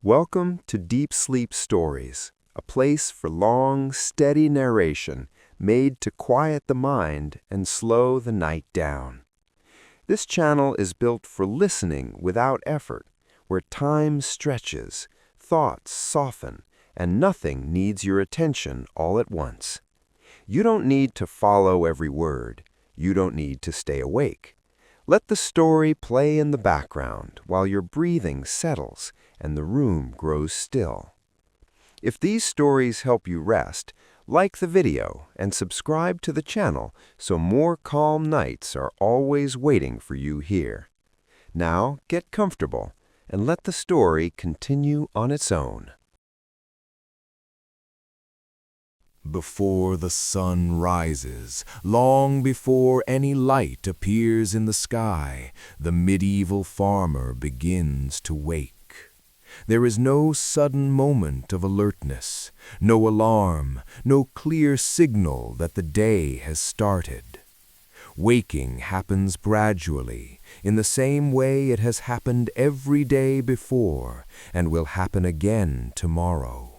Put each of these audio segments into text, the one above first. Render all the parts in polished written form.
Welcome to Deep Sleep Stories, a place for long, steady narration made to quiet the mind and slow the night down. This channel is built for listening without effort, where time stretches, thoughts soften, and nothing needs your attention all at once. You don't need to follow every word. You don't need to stay awake. Let the story play in the background while your breathing settles and the room grows still. If these stories help you rest, like the video and subscribe to the channel so more calm nights are always waiting for you here. Now get comfortable and let the story continue on its own. Before the sun rises, long before any light appears in the sky, the medieval farmer begins to wake. There is no sudden moment of alertness, no alarm, no clear signal that the day has started. Waking happens gradually, in the same way it has happened every day before and will happen again tomorrow.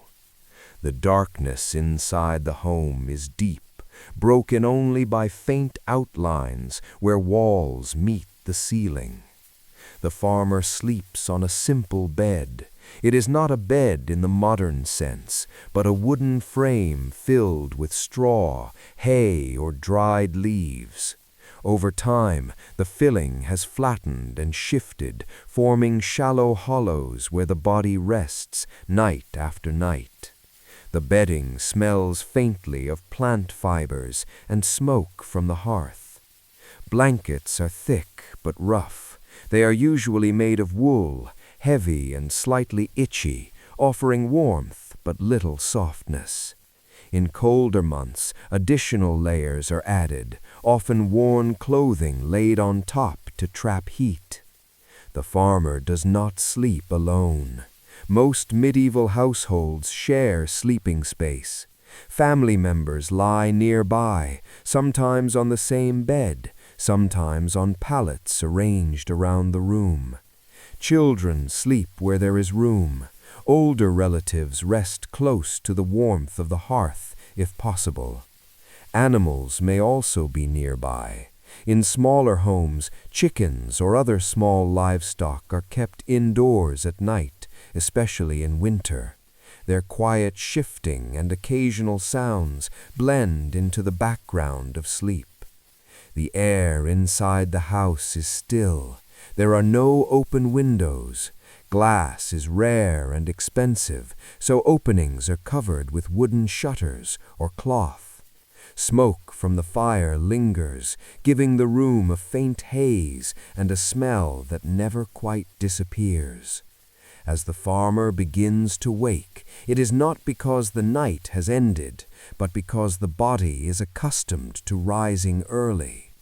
The darkness inside the home is deep, broken only by faint outlines where walls meet the ceiling. The farmer sleeps on a simple bed. It is not a bed in the modern sense, but a wooden frame filled with straw, hay, or dried leaves. Over time, the filling has flattened and shifted, forming shallow hollows where the body rests night after night. The bedding smells faintly of plant fibers and smoke from the hearth. Blankets are thick but rough. They are usually made of wool, heavy and slightly itchy, offering warmth but little softness. In colder months, additional layers are added, often worn clothing laid on top to trap heat. The farmer does not sleep alone. Most medieval households share sleeping space. Family members lie nearby, sometimes on the same bed, sometimes on pallets arranged around the room. Children sleep where there is room. Older relatives rest close to the warmth of the hearth, if possible. Animals may also be nearby. In smaller homes, chickens or other small livestock are kept indoors at night, especially in winter. Their quiet shifting and occasional sounds blend into the background of sleep. The air inside the house is still. There are no open windows. Glass is rare and expensive, so openings are covered with wooden shutters or cloth. Smoke from the fire lingers, giving the room a faint haze and a smell that never quite disappears. As the farmer begins to wake, it is not because the night has ended, but because the body is accustomed to rising early.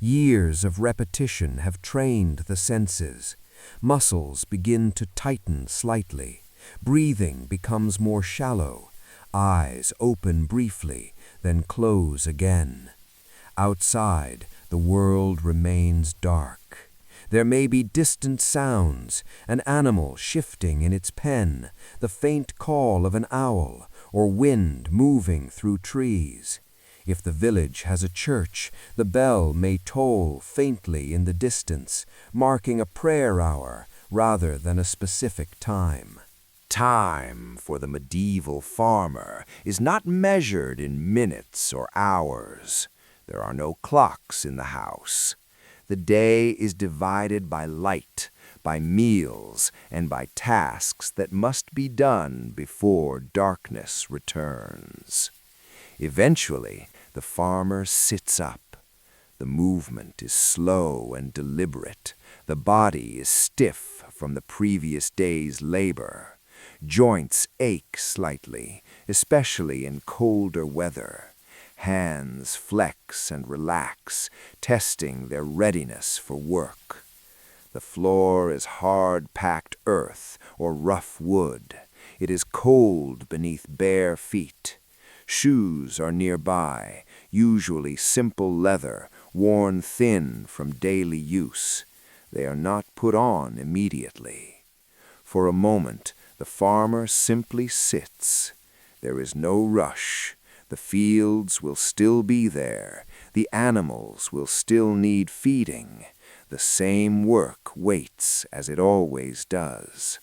Years of repetition have trained the senses. Muscles begin to tighten slightly. Breathing becomes more shallow. Eyes open briefly, then close again. Outside, the world remains dark. There may be distant sounds, an animal shifting in its pen, the faint call of an owl, or wind moving through trees. If the village has a church, the bell may toll faintly in the distance, marking a prayer hour rather than a specific time. Time for the medieval farmer is not measured in minutes or hours. There are no clocks in the house. The day is divided by light, by meals, and by tasks that must be done before darkness returns. Eventually, the farmer sits up. The movement is slow and deliberate. The body is stiff from the previous day's labor. Joints ache slightly, especially in colder weather. Hands flex and relax, testing their readiness for work. The floor is hard-packed earth or rough wood. It is cold beneath bare feet. Shoes are nearby, usually simple leather, worn thin from daily use. They are not put on immediately. For a moment, The farmer simply sits. There is no rush. The fields will still be there. The animals will still need feeding. The same work waits as it always does.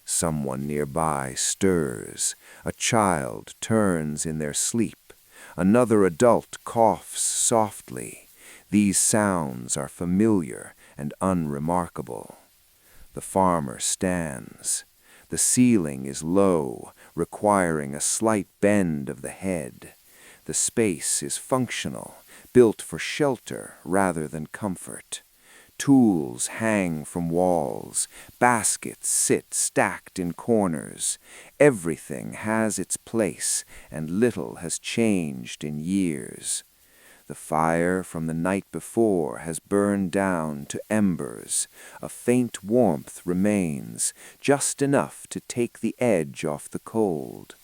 Someone nearby stirs. A child turns in their sleep. Another adult coughs softly. These sounds are familiar and unremarkable. The farmer stands. The ceiling is low, requiring a slight bend of the head. The space is functional, built for shelter rather than comfort. Tools hang from walls. Baskets sit stacked in corners. Everything has its place, and little has changed in years. The fire from the night before has burned down to embers. A faint warmth remains, just enough to take the edge off the cold.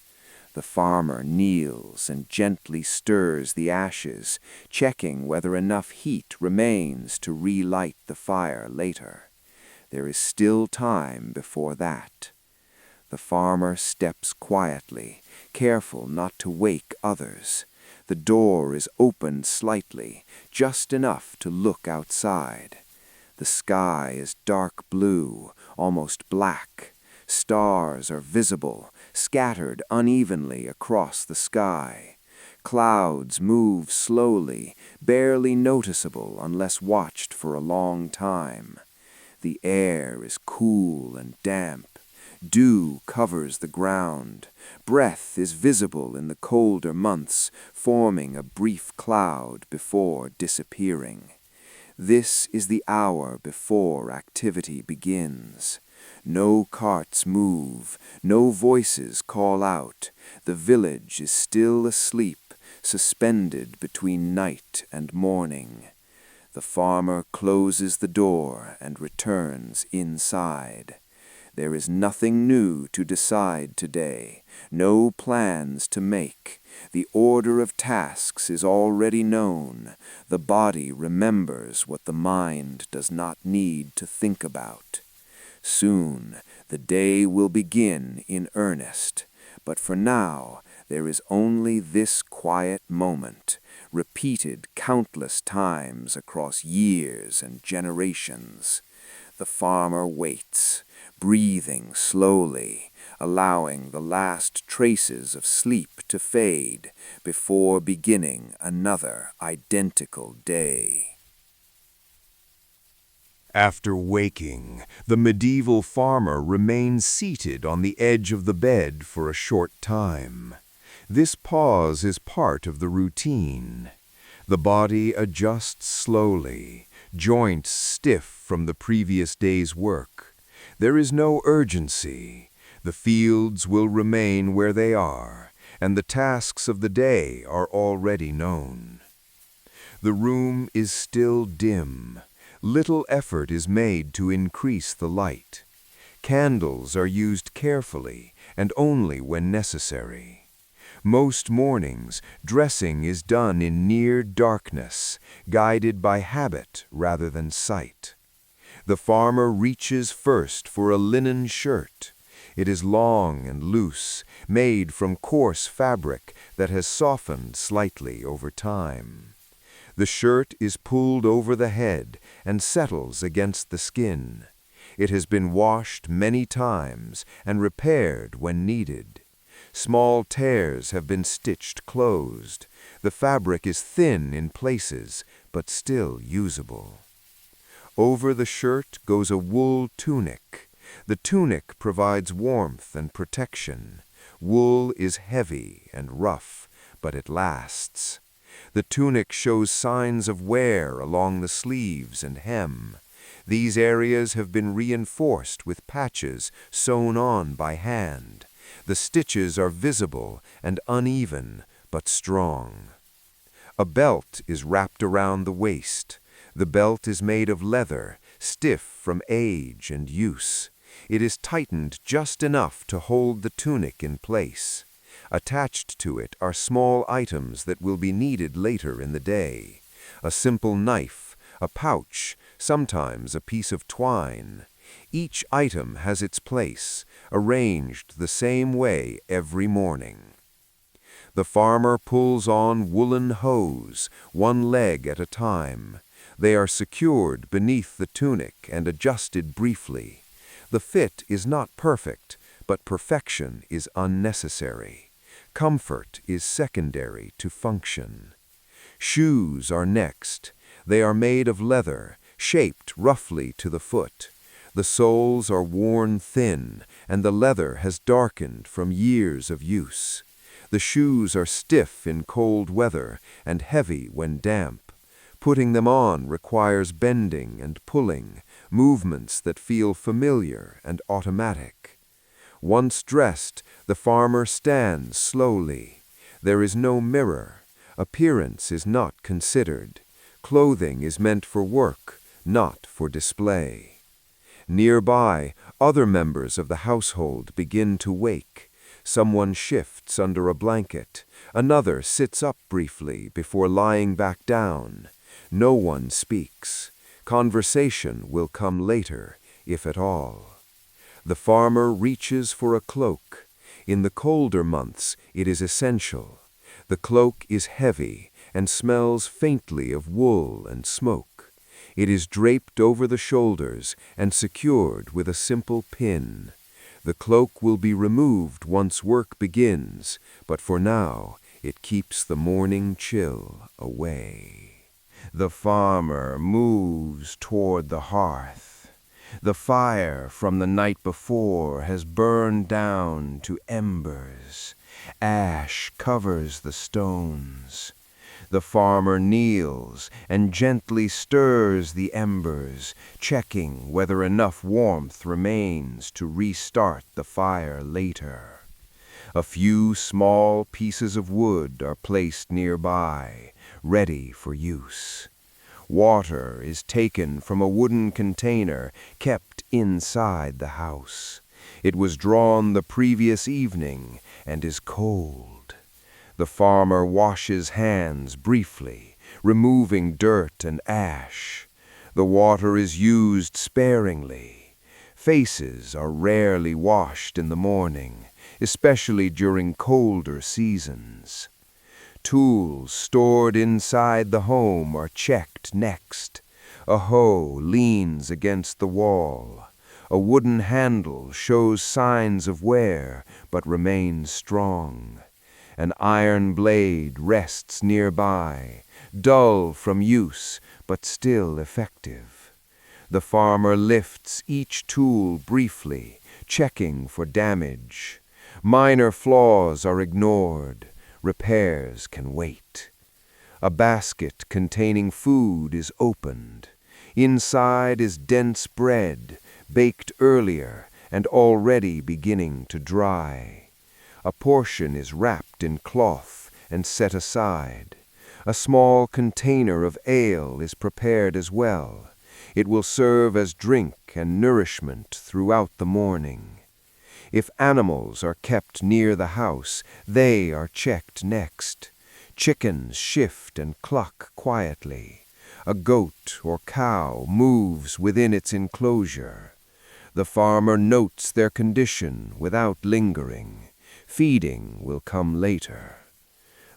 The farmer kneels and gently stirs the ashes, checking whether enough heat remains to relight the fire later. There is still time before that. The farmer steps quietly, careful not to wake others. The door is opened slightly, just enough to look outside. The sky is dark blue, almost black. Stars are visible, scattered unevenly across the sky. Clouds move slowly, barely noticeable unless watched for a long time. The air is cool and damp. Dew covers the ground. Breath is visible in the colder months, forming a brief cloud before disappearing. This is the hour before activity begins. No carts move, no voices call out. The village is still asleep, suspended between night and morning. The farmer closes the door and returns inside. There is nothing new to decide today, no plans to make. The order of tasks is already known. The body remembers what the mind does not need to think about. Soon the day will begin in earnest, but for now there is only this quiet moment, repeated countless times across years and generations. The farmer waits, breathing slowly, allowing the last traces of sleep to fade before beginning another identical day. After waking, the medieval farmer remains seated on the edge of the bed for a short time. This pause is part of the routine. The body adjusts slowly, joints stiff from the previous day's work. There is no urgency. The fields will remain where they are, and the tasks of the day are already known. The room is still dim. Little effort is made to increase the light. Candles are used carefully and only when necessary. Most mornings, dressing is done in near darkness, guided by habit rather than sight. The farmer reaches first for a linen shirt. It is long and loose, made from coarse fabric that has softened slightly over time. The shirt is pulled over the head and settles against the skin. It has been washed many times and repaired when needed. Small tears have been stitched closed. The fabric is thin in places, but still usable. Over the shirt goes a wool tunic. The tunic provides warmth and protection. Wool is heavy and rough, but it lasts. The tunic shows signs of wear along the sleeves and hem. These areas have been reinforced with patches sewn on by hand. The stitches are visible and uneven, but strong. A belt is wrapped around the waist. The belt is made of leather, stiff from age and use. It is tightened just enough to hold the tunic in place. Attached to it are small items that will be needed later in the day. A simple knife, a pouch, sometimes a piece of twine. Each item has its place, arranged the same way every morning. The farmer pulls on woolen hose, one leg at a time. They are secured beneath the tunic and adjusted briefly. The fit is not perfect, but perfection is unnecessary. Comfort is secondary to function. Shoes are next. They are made of leather, shaped roughly to the foot. The soles are worn thin, and the leather has darkened from years of use. The shoes are stiff in cold weather and heavy when damp. Putting them on requires bending and pulling, movements that feel familiar and automatic. Once dressed, the farmer stands slowly. There is no mirror. Appearance is not considered. Clothing is meant for work, not for display. Nearby, other members of the household begin to wake. Someone shifts under a blanket. Another sits up briefly before lying back down. No one speaks. Conversation will come later, if at all. The farmer reaches for a cloak. In the colder months, it is essential. The cloak is heavy and smells faintly of wool and smoke. It is draped over the shoulders and secured with a simple pin. The cloak will be removed once work begins, but for now, it keeps the morning chill away. The farmer moves toward the hearth. The fire from the night before has burned down to embers. Ash covers the stones. The farmer kneels and gently stirs the embers, checking whether enough warmth remains to restart the fire later. A few small pieces of wood are placed nearby, ready for use. Water is taken from a wooden container kept inside the house. It was drawn the previous evening and is cold. The farmer washes hands briefly, removing dirt and ash. The water is used sparingly. Faces are rarely washed in the morning, especially during colder seasons. Tools stored inside the home are checked next. A hoe leans against the wall. A wooden handle shows signs of wear, but remains strong. An iron blade rests nearby, dull from use, but still effective. The farmer lifts each tool briefly, checking for damage. Minor flaws are ignored. Repairs can wait. A basket containing food is opened. Inside is dense bread, baked earlier and already beginning to dry. A portion is wrapped in cloth and set aside. A small container of ale is prepared as well. It will serve as drink and nourishment throughout the morning. If animals are kept near the house, they are checked next. Chickens shift and cluck quietly. A goat or cow moves within its enclosure. The farmer notes their condition without lingering. Feeding will come later.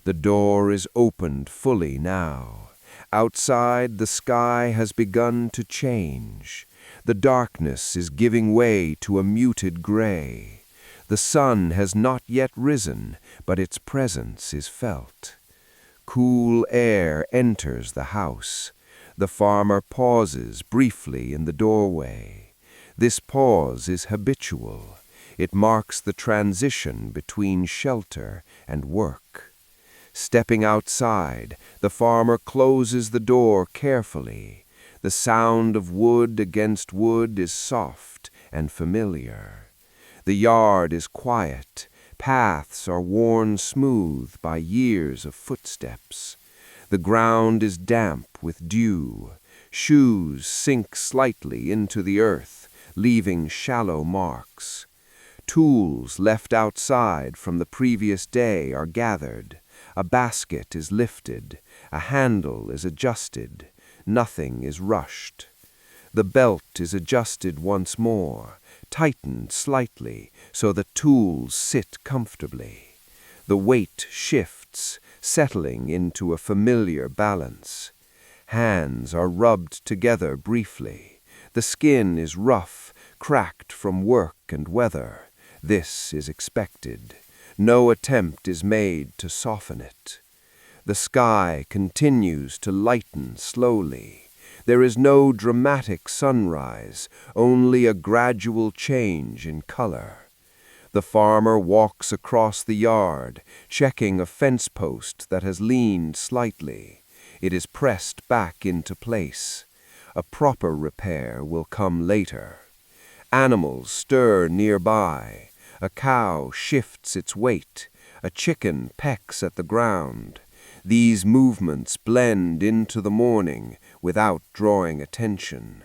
The door is opened fully now. Outside, the sky has begun to change. The darkness is giving way to a muted gray. The sun has not yet risen, but its presence is felt. Cool air enters the house. The farmer pauses briefly in the doorway. This pause is habitual. It marks the transition between shelter and work. Stepping outside, the farmer closes the door carefully. The sound of wood against wood is soft and familiar. The yard is quiet. Paths are worn smooth by years of footsteps. The ground is damp with dew. Shoes sink slightly into the earth, leaving shallow marks. Tools left outside from the previous day are gathered. A basket is lifted. A handle is adjusted. Nothing is rushed. The belt is adjusted once more, tightened slightly so the tools sit comfortably. The weight shifts, settling into a familiar balance. Hands are rubbed together briefly. The skin is rough, cracked from work and weather. This is expected. No attempt is made to soften it. The sky continues to lighten slowly. There is no dramatic sunrise, only a gradual change in color. The farmer walks across the yard, checking a fence post that has leaned slightly. It is pressed back into place. A proper repair will come later. Animals stir nearby. A cow shifts its weight. A chicken pecks at the ground. These movements blend into the morning without drawing attention.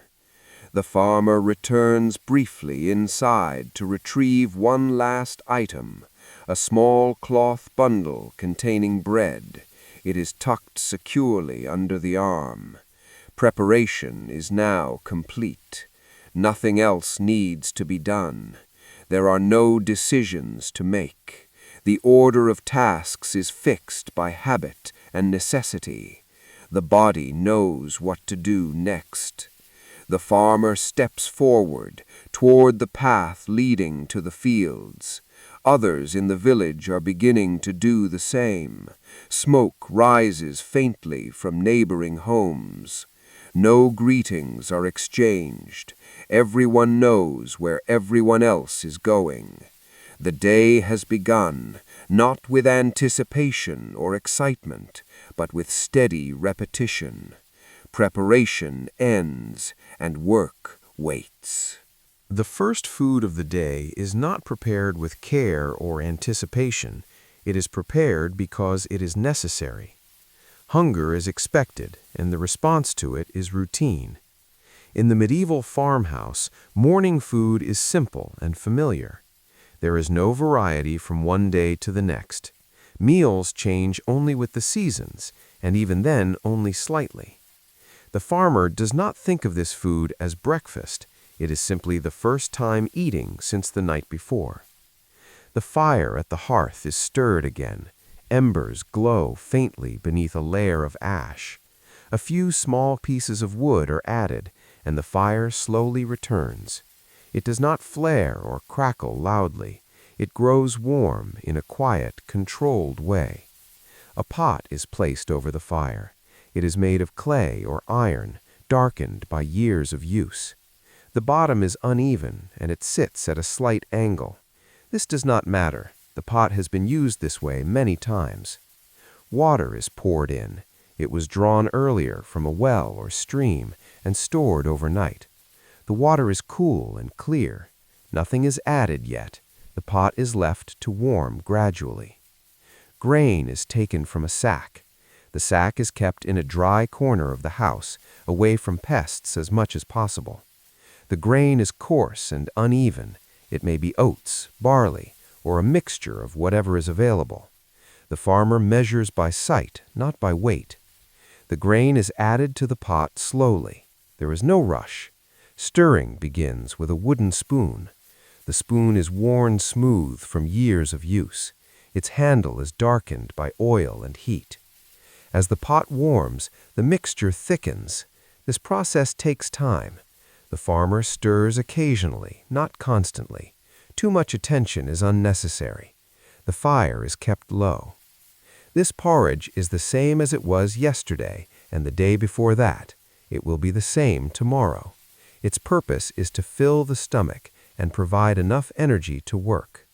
The farmer returns briefly inside to retrieve one last item, a small cloth bundle containing bread. It is tucked securely under the arm. Preparation is now complete. Nothing else needs to be done. There are no decisions to make. The order of tasks is fixed by habit and necessity. The body knows what to do next. The farmer steps forward toward the path leading to the fields. Others in the village are beginning to do the same. Smoke rises faintly from neighboring homes. No greetings are exchanged. Everyone knows where everyone else is going. The day has begun, not with anticipation or excitement, but with steady repetition. Preparation ends, and work waits. The first food of the day is not prepared with care or anticipation. It is prepared because it is necessary. Hunger is expected, and the response to it is routine. In the medieval farmhouse, morning food is simple and familiar. There is no variety from one day to the next. Meals change only with the seasons, and even then only slightly. The farmer does not think of this food as breakfast. It is simply the first time eating since the night before. The fire at the hearth is stirred again. Embers glow faintly beneath a layer of ash. A few small pieces of wood are added, and the fire slowly returns. It does not flare or crackle loudly. It grows warm in a quiet, controlled way. A pot is placed over the fire. It is made of clay or iron, darkened by years of use. The bottom is uneven, and it sits at a slight angle. This does not matter. The pot has been used this way many times. Water is poured in. It was drawn earlier from a well or stream and stored overnight. The water is cool and clear. Nothing is added yet. The pot is left to warm gradually. Grain is taken from a sack. The sack is kept in a dry corner of the house, away from pests as much as possible. The grain is coarse and uneven. It may be oats, barley, or a mixture of whatever is available. The farmer measures by sight, not by weight. The grain is added to the pot slowly. There is no rush. Stirring begins with a wooden spoon. The spoon is worn smooth from years of use. Its handle is darkened by oil and heat. As the pot warms, the mixture thickens. This process takes time. The farmer stirs occasionally, not constantly. Too much attention is unnecessary. The fire is kept low. This porridge is the same as it was yesterday and the day before that. It will be the same tomorrow. Its purpose is to fill the stomach and provide enough energy to work.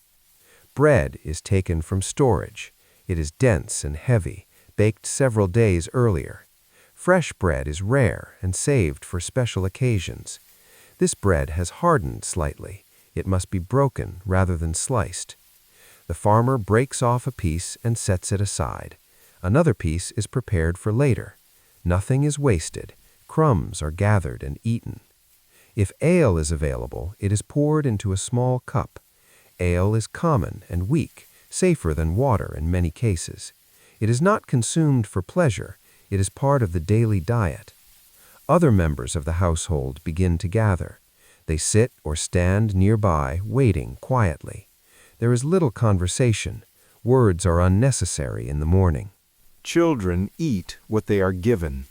Bread is taken from storage. It is dense and heavy, baked several days earlier. Fresh bread is rare and saved for special occasions. This bread has hardened slightly. It must be broken rather than sliced. The farmer breaks off a piece and sets it aside. Another piece is prepared for later. Nothing is wasted. Crumbs are gathered and eaten. If ale is available, it is poured into a small cup. Ale is common and weak, safer than water in many cases. It is not consumed for pleasure. It is part of the daily diet. Other members of the household begin to gather. They sit or stand nearby, waiting quietly. There is little conversation. Words are unnecessary in the morning. Children eat what they are given.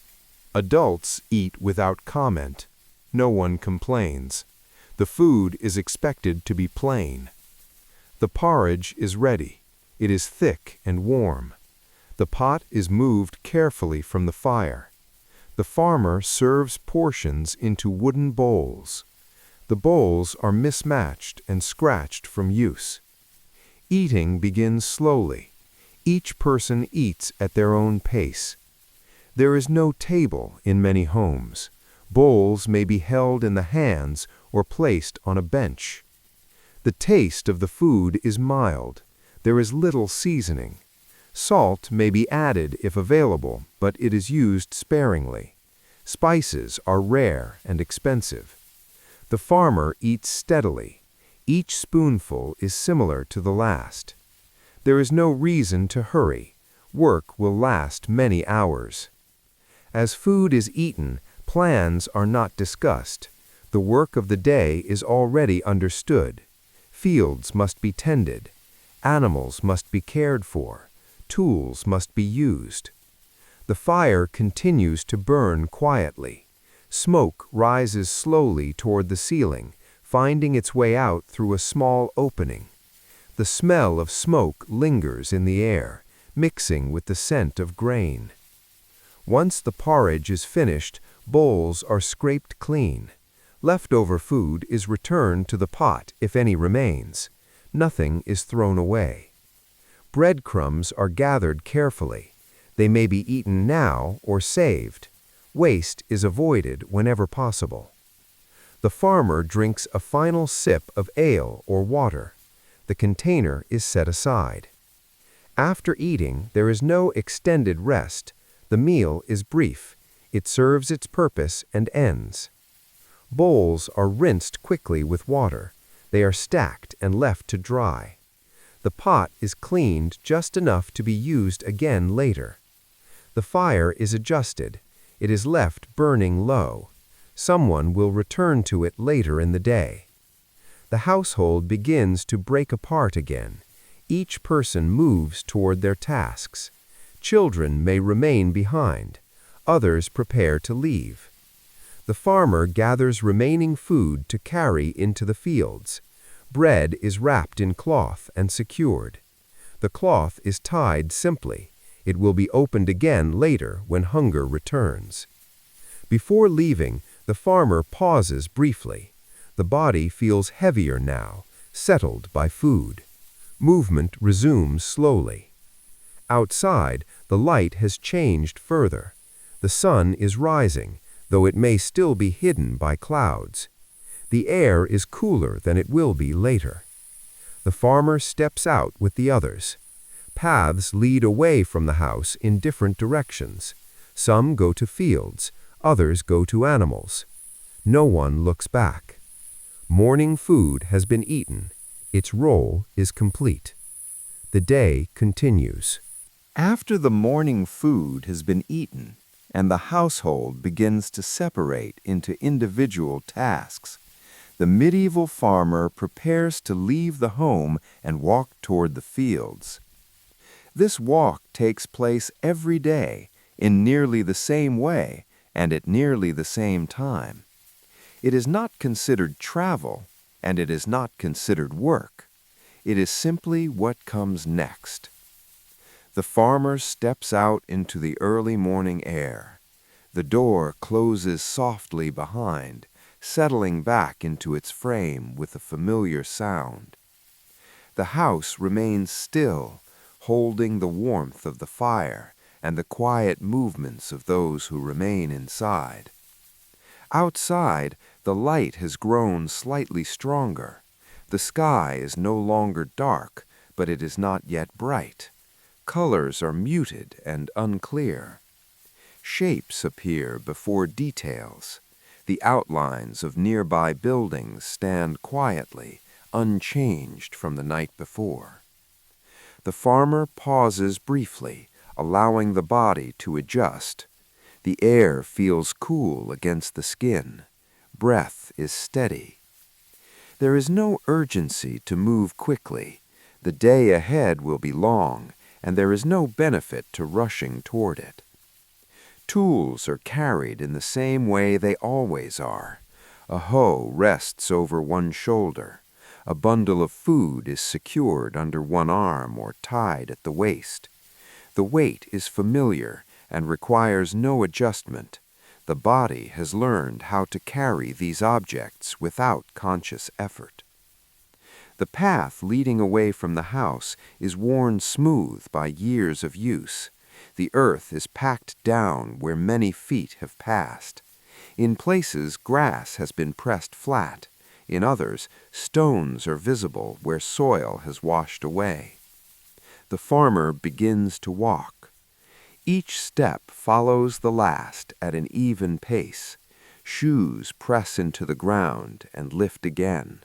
Adults eat without comment. No one complains. The food is expected to be plain. The porridge is ready. It is thick and warm. The pot is moved carefully from the fire. The farmer serves portions into wooden bowls. The bowls are mismatched and scratched from use. Eating begins slowly. Each person eats at their own pace. There is no table in many homes. Bowls may be held in the hands or placed on a bench. The taste of the food is mild. There is little seasoning. Salt may be added if available, but it is used sparingly. Spices are rare and expensive. The farmer eats steadily. Each spoonful is similar to the last. There is no reason to hurry. Work will last many hours. As food is eaten, plans are not discussed. The work of the day is already understood. Fields must be tended. Animals must be cared for. Tools must be used. The fire continues to burn quietly. Smoke rises slowly toward the ceiling, finding its way out through a small opening. The smell of smoke lingers in the air, mixing with the scent of grain. Once the porridge is finished, bowls are scraped clean. Leftover food is returned to the pot if any remains. Nothing is thrown away. Breadcrumbs are gathered carefully. They may be eaten now or saved. Waste is avoided whenever possible. The farmer drinks a final sip of ale or water. The container is set aside. After eating, there is no extended rest. The meal is brief. It serves its purpose and ends. Bowls are rinsed quickly with water. They are stacked and left to dry. The pot is cleaned just enough to be used again later. The fire is adjusted. It is left burning low. Someone will return to it later in the day. The household begins to break apart again. Each person moves toward their tasks. Children may remain behind. Others prepare to leave. The farmer gathers remaining food to carry into the fields. Bread is wrapped in cloth and secured. The cloth is tied simply. It will be opened again later when hunger returns. Before leaving, the farmer pauses briefly. The body feels heavier now, settled by food. Movement resumes slowly. Outside, the light has changed further. The sun is rising, though it may still be hidden by clouds. The air is cooler than it will be later. The farmer steps out with the others. Paths lead away from the house in different directions. Some go to fields, others go to animals. No one looks back. Morning food has been eaten. Its role is complete. The day continues. After the morning food has been eaten, and the household begins to separate into individual tasks, the medieval farmer prepares to leave the home and walk toward the fields. This walk takes place every day, in nearly the same way, and at nearly the same time. It is not considered travel, and it is not considered work. It is simply what comes next. The farmer steps out into the early morning air. The door closes softly behind, settling back into its frame with a familiar sound. The house remains still, holding the warmth of the fire and the quiet movements of those who remain inside. Outside, the light has grown slightly stronger. The sky is no longer dark, but it is not yet bright. Colors are muted and unclear. Shapes appear before details. The outlines of nearby buildings stand quietly, unchanged from the night before. The farmer pauses briefly, allowing the body to adjust. The air feels cool against the skin. Breath is steady. There is no urgency to move quickly. The day ahead will be long, and there is no benefit to rushing toward it. Tools are carried in the same way they always are. A hoe rests over one shoulder. A bundle of food is secured under one arm or tied at the waist. The weight is familiar and requires no adjustment. The body has learned how to carry these objects without conscious effort. The path leading away from the house is worn smooth by years of use. The earth is packed down where many feet have passed. In places, grass has been pressed flat. In others, stones are visible where soil has washed away. The farmer begins to walk. Each step follows the last at an even pace. Shoes press into the ground and lift again.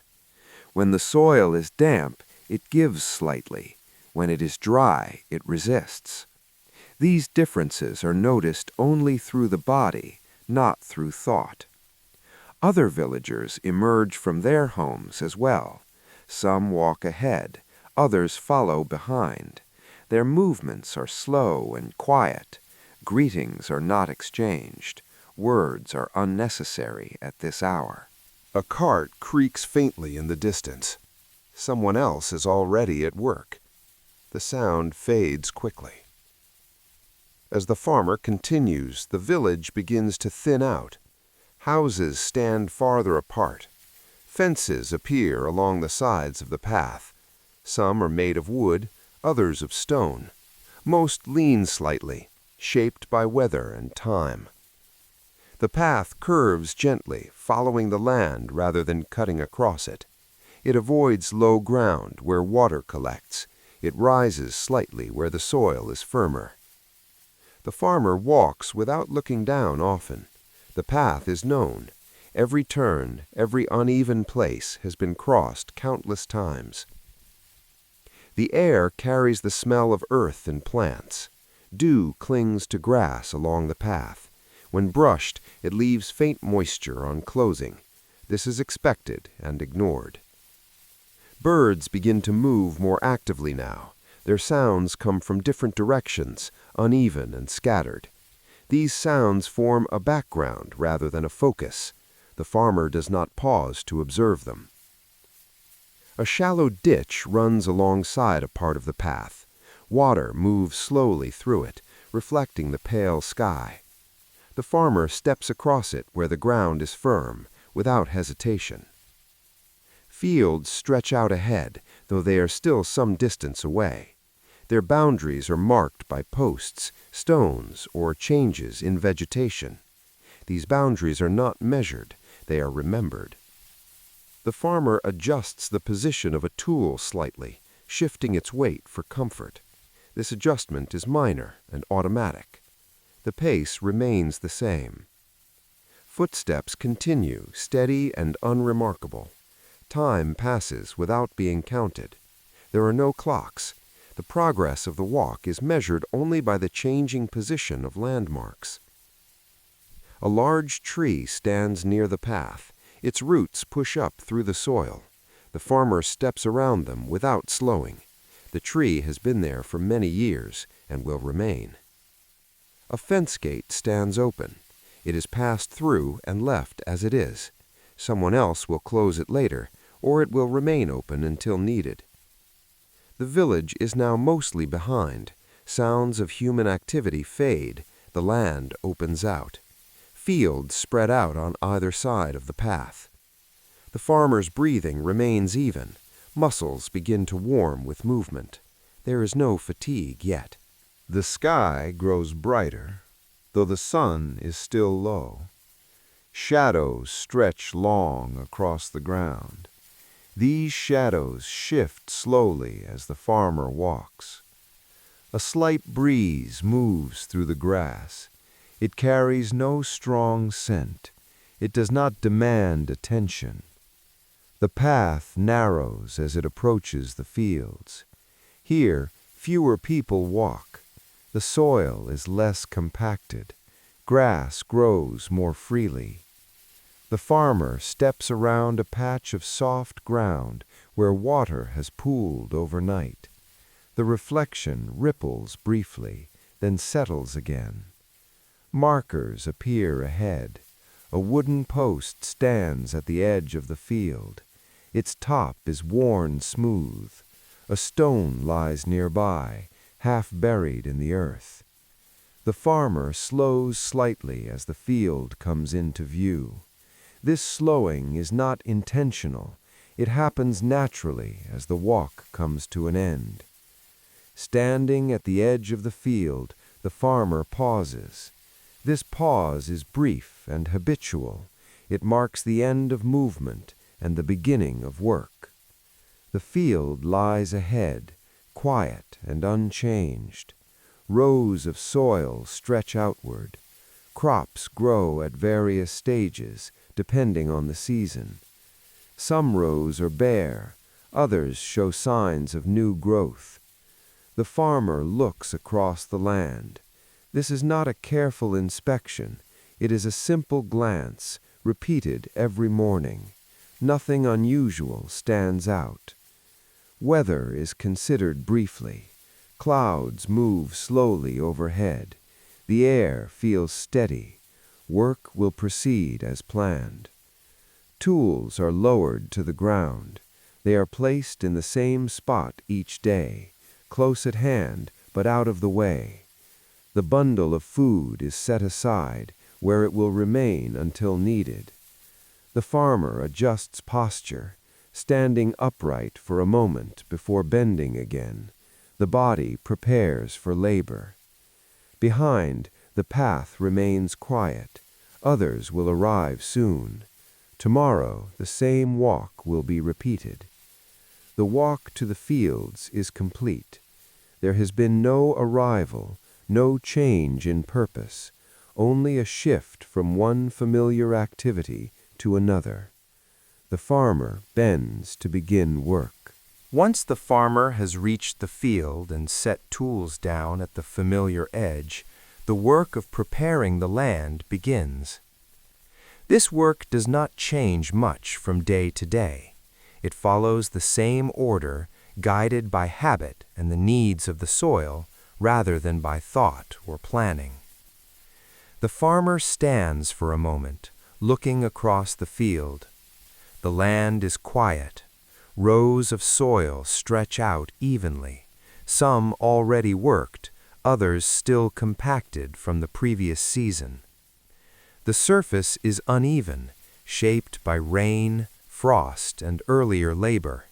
When the soil is damp, it gives slightly. When it is dry, it resists. These differences are noticed only through the body, not through thought. Other villagers emerge from their homes as well. Some walk ahead, others follow behind. Their movements are slow and quiet. Greetings are not exchanged. Words are unnecessary at this hour. A cart creaks faintly in the distance. Someone else is already at work. The sound fades quickly. As the farmer continues, the village begins to thin out. Houses stand farther apart. Fences appear along the sides of the path. Some are made of wood, others of stone. Most lean slightly, shaped by weather and time. The path curves gently, following the land rather than cutting across it. It avoids low ground where water collects. It rises slightly where the soil is firmer. The farmer walks without looking down often. The path is known. Every turn, every uneven place has been crossed countless times. The air carries the smell of earth and plants. Dew clings to grass along the path. When brushed, it leaves faint moisture on clothing. This is expected and ignored. Birds begin to move more actively now. Their sounds come from different directions, uneven and scattered. These sounds form a background rather than a focus. The farmer does not pause to observe them. A shallow ditch runs alongside a part of the path. Water moves slowly through it, reflecting the pale sky. The farmer steps across it where the ground is firm, without hesitation. Fields stretch out ahead, though they are still some distance away. Their boundaries are marked by posts, stones, or changes in vegetation. These boundaries are not measured, they are remembered. The farmer adjusts the position of a tool slightly, shifting its weight for comfort. This adjustment is minor and automatic. The pace remains the same. Footsteps continue, steady and unremarkable. Time passes without being counted. There are no clocks. The progress of the walk is measured only by the changing position of landmarks. A large tree stands near the path. Its roots push up through the soil. The farmer steps around them without slowing. The tree has been there for many years and will remain. A fence gate stands open. It is passed through and left as it is. Someone else will close it later, or it will remain open until needed. The village is now mostly behind. Sounds of human activity fade. The land opens out. Fields spread out on either side of the path. The farmer's breathing remains even. Muscles begin to warm with movement. There is no fatigue yet. The sky grows brighter, though the sun is still low. Shadows stretch long across the ground. These shadows shift slowly as the farmer walks. A slight breeze moves through the grass. It carries no strong scent. It does not demand attention. The path narrows as it approaches the fields. Here, fewer people walk. The soil is less compacted. Grass grows more freely. The farmer steps around a patch of soft ground where water has pooled overnight. The reflection ripples briefly, then settles again. Markers appear ahead. A wooden post stands at the edge of the field. Its top is worn smooth. A stone lies nearby, half buried in the earth. The farmer slows slightly as the field comes into view. This slowing is not intentional. It happens naturally as the walk comes to an end. Standing at the edge of the field, the farmer pauses. This pause is brief and habitual. It marks the end of movement and the beginning of work. The field lies ahead, quiet and unchanged. Rows of soil stretch outward. Crops grow at various stages, depending on the season. Some rows are bare, others show signs of new growth. The farmer looks across the land. This is not a careful inspection. It is a simple glance, repeated every morning. Nothing unusual stands out. Weather is considered briefly. Clouds move slowly overhead. The air feels steady. Work will proceed as planned. Tools are lowered to the ground. They are placed in the same spot each day, close at hand but out of the way. The bundle of food is set aside where it will remain until needed. The farmer adjusts posture, standing upright for a moment before bending again. The body prepares for labor. Behind, the path remains quiet. Others will arrive soon. Tomorrow, the same walk will be repeated. The walk to the fields is complete. There has been no arrival, no change in purpose, only a shift from one familiar activity to another. The farmer bends to begin work. Once the farmer has reached the field and set tools down at the familiar edge, the work of preparing the land begins. This work does not change much from day to day. It follows the same order, guided by habit and the needs of the soil, rather than by thought or planning. The farmer stands for a moment, looking across the field. The land is quiet. Rows of soil stretch out evenly, some already worked, others still compacted from the previous season. The surface is uneven, shaped by rain, frost, and earlier labor.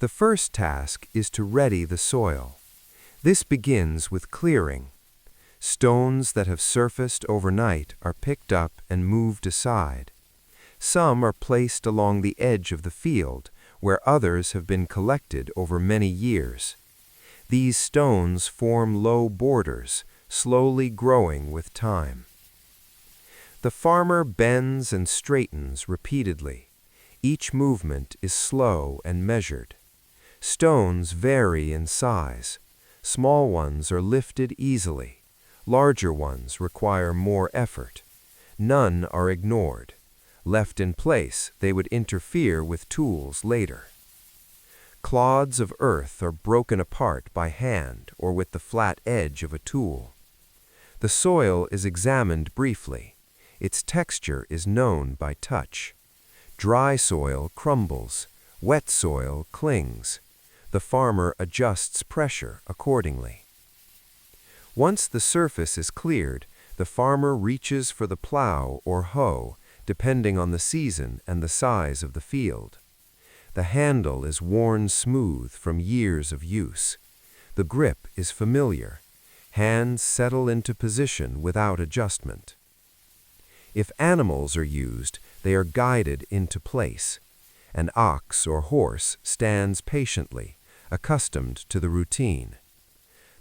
The first task is to ready the soil. This begins with clearing. Stones that have surfaced overnight are picked up and moved aside. Some are placed along the edge of the field, where others have been collected over many years. These stones form low borders, slowly growing with time. The farmer bends and straightens repeatedly. Each movement is slow and measured. Stones vary in size. Small ones are lifted easily. Larger ones require more effort. None are ignored. Left in place, they would interfere with tools later. Clods of earth are broken apart by hand or with the flat edge of a tool. The soil is examined briefly. Its texture is known by touch. Dry soil crumbles. Wet soil clings. The farmer adjusts pressure accordingly. Once the surface is cleared, the farmer reaches for the plow or hoe, depending on the season and the size of the field. The handle is worn smooth from years of use. The grip is familiar. Hands settle into position without adjustment. If animals are used, they are guided into place. An ox or horse stands patiently, accustomed to the routine.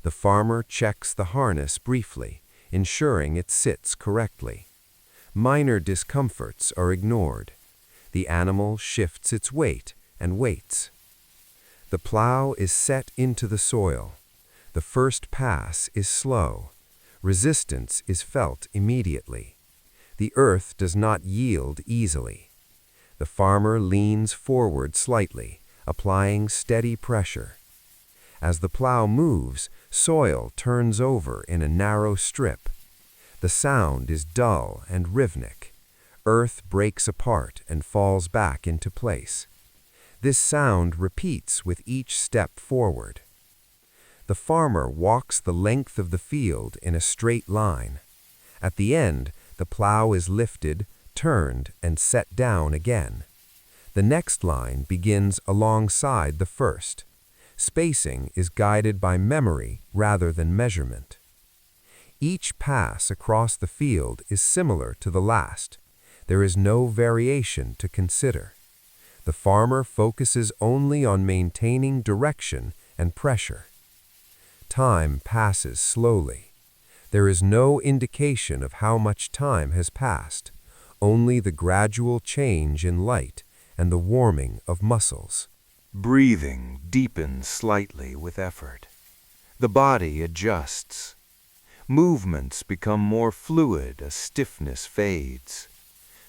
The farmer checks the harness briefly, ensuring it sits correctly. Minor discomforts are ignored. The animal shifts its weight and waits. The plow is set into the soil. The first pass is slow. Resistance is felt immediately. The earth does not yield easily. The farmer leans forward slightly, applying steady pressure. As the plow moves, soil turns over in a narrow strip. The sound is dull and rhythmic. Earth breaks apart and falls back into place. This sound repeats with each step forward. The farmer walks the length of the field in a straight line. At the end, the plow is lifted, turned, and set down again. The next line begins alongside the first. Spacing is guided by memory rather than measurement. Each pass across the field is similar to the last. There is no variation to consider. The farmer focuses only on maintaining direction and pressure. Time passes slowly. There is no indication of how much time has passed, only the gradual change in light and the warming of muscles. Breathing deepens slightly with effort. The body adjusts. Movements become more fluid as stiffness fades.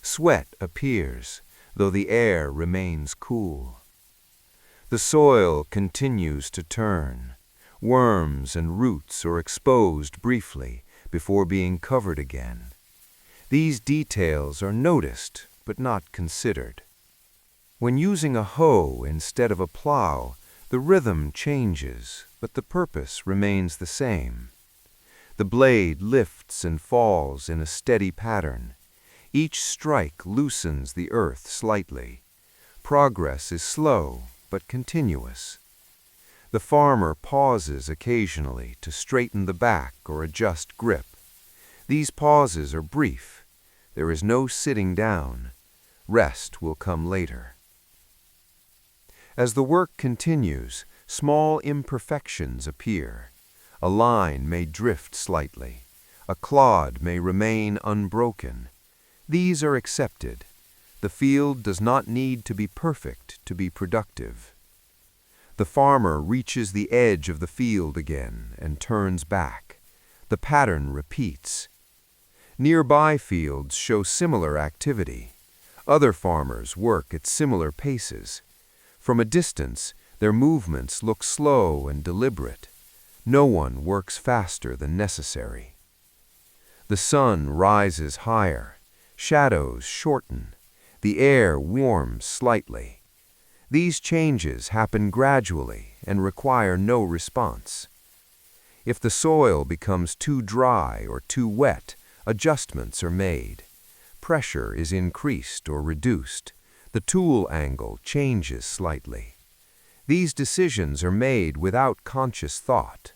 Sweat appears, though the air remains cool. The soil continues to turn. Worms and roots are exposed briefly before being covered again. These details are noticed but not considered. When using a hoe instead of a plow, the rhythm changes, but the purpose remains the same. The blade lifts and falls in a steady pattern. Each strike loosens the earth slightly. Progress is slow but continuous. The farmer pauses occasionally to straighten the back or adjust grip. These pauses are brief. There is no sitting down. Rest will come later. As the work continues, small imperfections appear. A line may drift slightly. A clod may remain unbroken. These are accepted. The field does not need to be perfect to be productive. The farmer reaches the edge of the field again and turns back. The pattern repeats. Nearby fields show similar activity. Other farmers work at similar paces. From a distance, their movements look slow and deliberate. No one works faster than necessary. The sun rises higher. Shadows shorten. The air warms slightly. These changes happen gradually and require no response. If the soil becomes too dry or too wet, adjustments are made. Pressure is increased or reduced. The tool angle changes slightly. These decisions are made without conscious thought.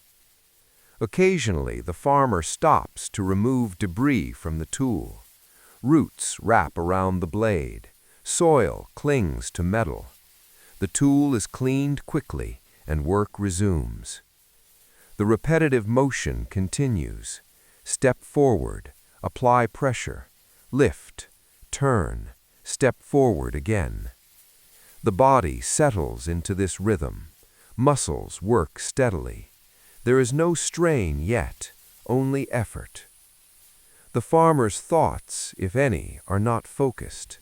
Occasionally, the farmer stops to remove debris from the tool. Roots wrap around the blade. Soil clings to metal. The tool is cleaned quickly and work resumes. The repetitive motion continues. Step forward, apply pressure, lift, turn, step forward again. The body settles into this rhythm. Muscles work steadily. There is no strain yet, only effort. The farmer's thoughts, if any, are not focused.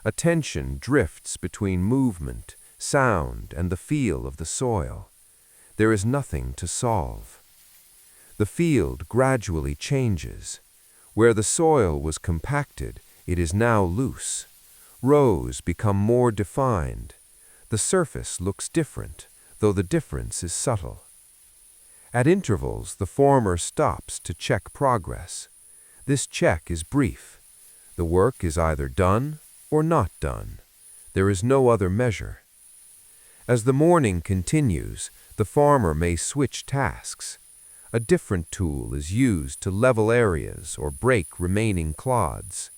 Attention drifts between movement, sound, and the feel of the soil. There is nothing to solve. The field gradually changes. Where the soil was compacted, it is now loose. Rows become more defined. The surface looks different, though the difference is subtle. At intervals, the farmer stops to check progress. This check is brief. The work is either done or not done. There is no other measure. As the morning continues, the farmer may switch tasks. A different tool is used to level areas or break remaining clods.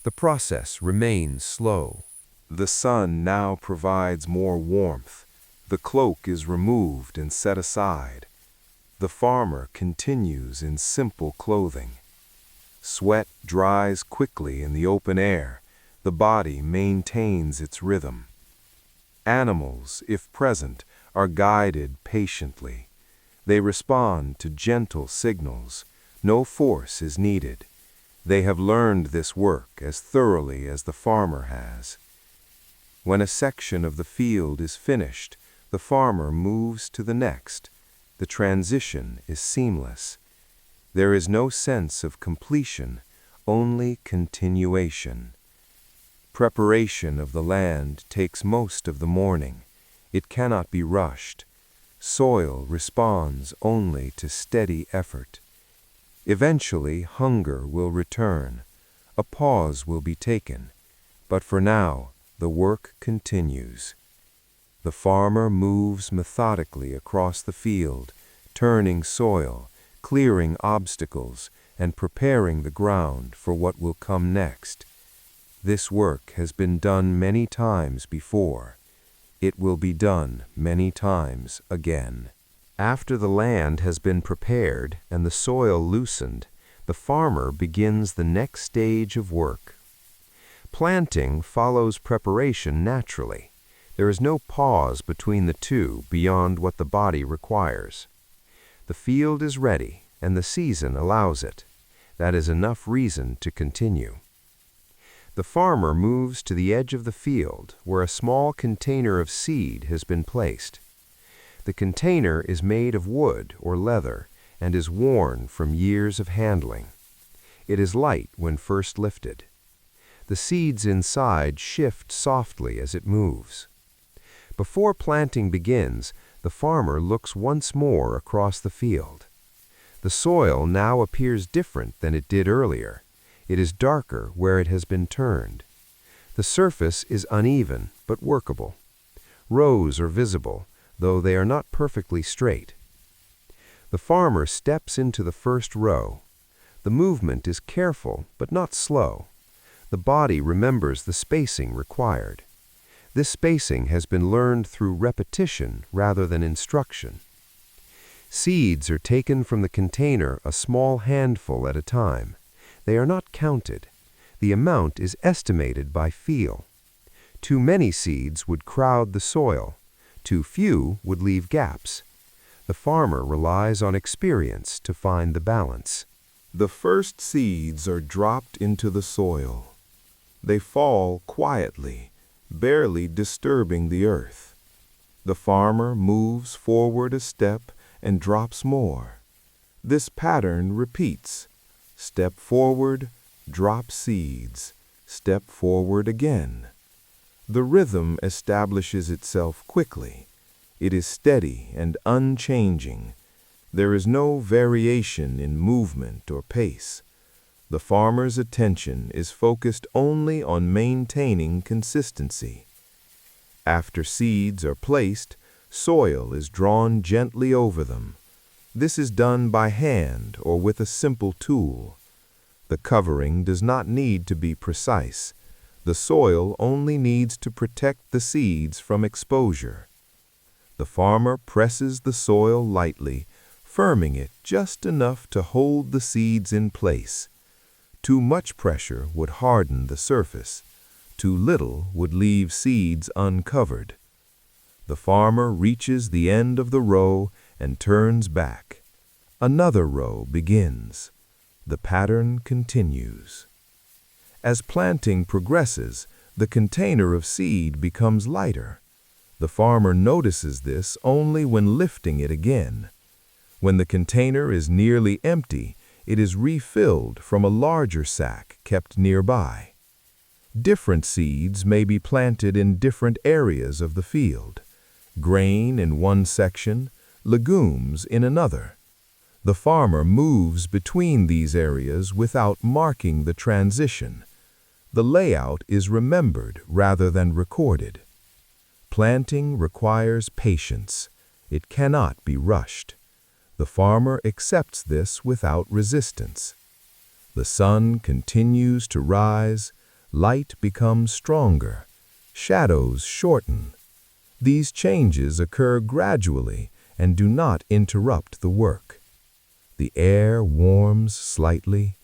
The process remains slow. The sun now provides more warmth. The cloak is removed and set aside. The farmer continues in simple clothing. Sweat dries quickly in the open air. The body maintains its rhythm. Animals, if present, are guided patiently. They respond to gentle signals. No force is needed. They have learned this work as thoroughly as the farmer has. When a section of the field is finished, the farmer moves to the next. The transition is seamless. There is no sense of completion, only continuation. Preparation of the land takes most of the morning. It cannot be rushed. Soil responds only to steady effort. Eventually, hunger will return. A pause will be taken. But for now, the work continues. The farmer moves methodically across the field, turning soil, clearing obstacles, and preparing the ground for what will come next. This work has been done many times before. It will be done many times again. After the land has been prepared and the soil loosened, the farmer begins the next stage of work. Planting follows preparation naturally. There is no pause between the two beyond what the body requires. The field is ready, and the season allows it. That is enough reason to continue. The farmer moves to the edge of the field where a small container of seed has been placed. The container is made of wood or leather and is worn from years of handling. It is light when first lifted. The seeds inside shift softly as it moves. Before planting begins, the farmer looks once more across the field. The soil now appears different than it did earlier. It is darker where it has been turned. The surface is uneven but workable. Rows are visible, though they are not perfectly straight. The farmer steps into the first row. The movement is careful but not slow. The body remembers the spacing required. This spacing has been learned through repetition rather than instruction. Seeds are taken from the container a small handful at a time. They are not counted. The amount is estimated by feel. Too many seeds would crowd the soil. Too few would leave gaps. The farmer relies on experience to find the balance. The first seeds are dropped into the soil. They fall quietly, barely disturbing the earth. The farmer moves forward a step and drops more. This pattern repeats. Step forward, drop seeds. Step forward again. The rhythm establishes itself quickly. It is steady and unchanging. There is no variation in movement or pace. The farmer's attention is focused only on maintaining consistency. After seeds are placed, soil is drawn gently over them. This is done by hand or with a simple tool. The covering does not need to be precise. The soil only needs to protect the seeds from exposure. The farmer presses the soil lightly, firming it just enough to hold the seeds in place. Too much pressure would harden the surface. Too little would leave seeds uncovered. The farmer reaches the end of the row and turns back. Another row begins. The pattern continues. As planting progresses, the container of seed becomes lighter. The farmer notices this only when lifting it again. When the container is nearly empty, it is refilled from a larger sack kept nearby. Different seeds may be planted in different areas of the field. Grain in one section, legumes in another. The farmer moves between these areas without marking the transition. The layout is remembered rather than recorded. Planting requires patience. It cannot be rushed. The farmer accepts this without resistance. The sun continues to rise, light becomes stronger, shadows shorten. These changes occur gradually and do not interrupt the work. The air warms slightly.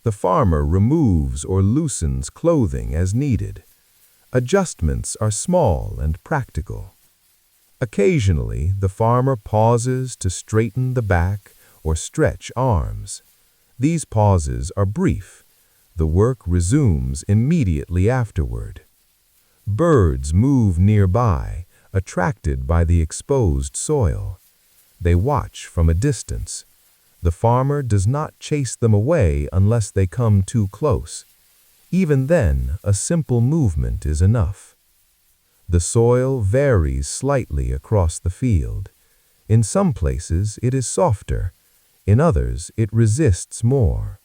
The farmer removes or loosens clothing as needed. Adjustments are small and practical. Occasionally, the farmer pauses to straighten the back or stretch arms. These pauses are brief. The work resumes immediately afterward. Birds move nearby, attracted by the exposed soil. They watch from a distance. The farmer does not chase them away unless they come too close. Even then, a simple movement is enough. The soil varies slightly across the field. In some places it is softer, in others it resists more.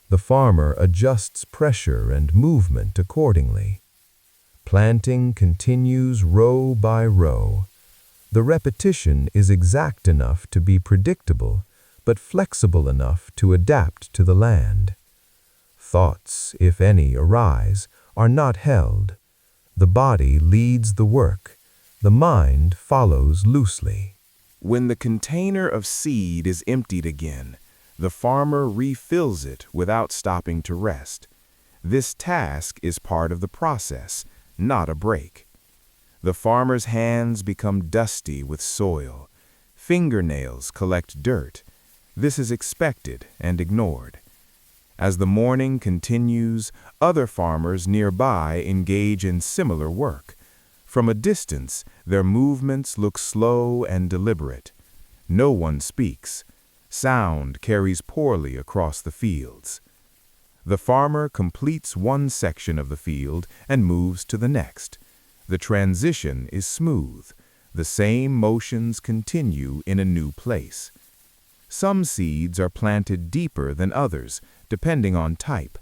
The farmer adjusts pressure and movement accordingly. Planting continues row by row. The repetition is exact enough to be predictable, but flexible enough to adapt to the land. Thoughts, if any, arise, are not held. The body leads the work. The mind follows loosely. When the container of seed is emptied again, the farmer refills it without stopping to rest. This task is part of the process, not a break. The farmer's hands become dusty with soil. Fingernails collect dirt. This is expected and ignored. As the morning continues, other farmers nearby engage in similar work. From a distance, their movements look slow and deliberate. No one speaks. Sound carries poorly across the fields. The farmer completes one section of the field and moves to the next. The transition is smooth. The same motions continue in a new place. Some seeds are planted deeper than others, depending on type.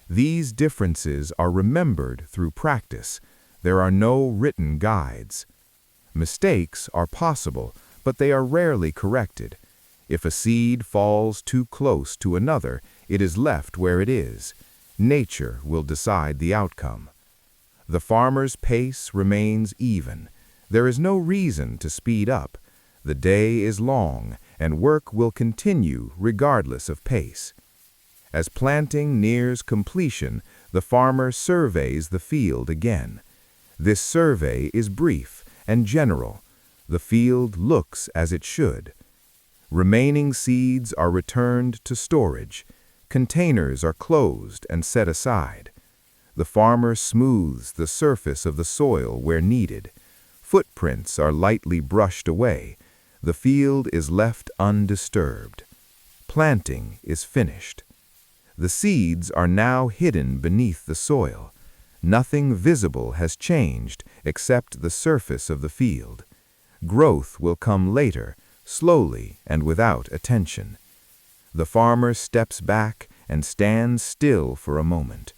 These differences are remembered through practice. There are no written guides. Mistakes are possible, but they are rarely corrected. If a seed falls too close to another, it is left where it is. Nature will decide the outcome. The farmer's pace remains even. There is no reason to speed up. The day is long, and work will continue regardless of pace. As planting nears completion, the farmer surveys the field again. This survey is brief and general. The field looks as it should. Remaining seeds are returned to storage. Containers are closed and set aside. The farmer smooths the surface of the soil where needed. Footprints are lightly brushed away. The field is left undisturbed. Planting is finished. The seeds are now hidden beneath the soil. Nothing visible has changed except the surface of the field. Growth will come later, slowly and without attention. The farmer steps back and stands still for a moment.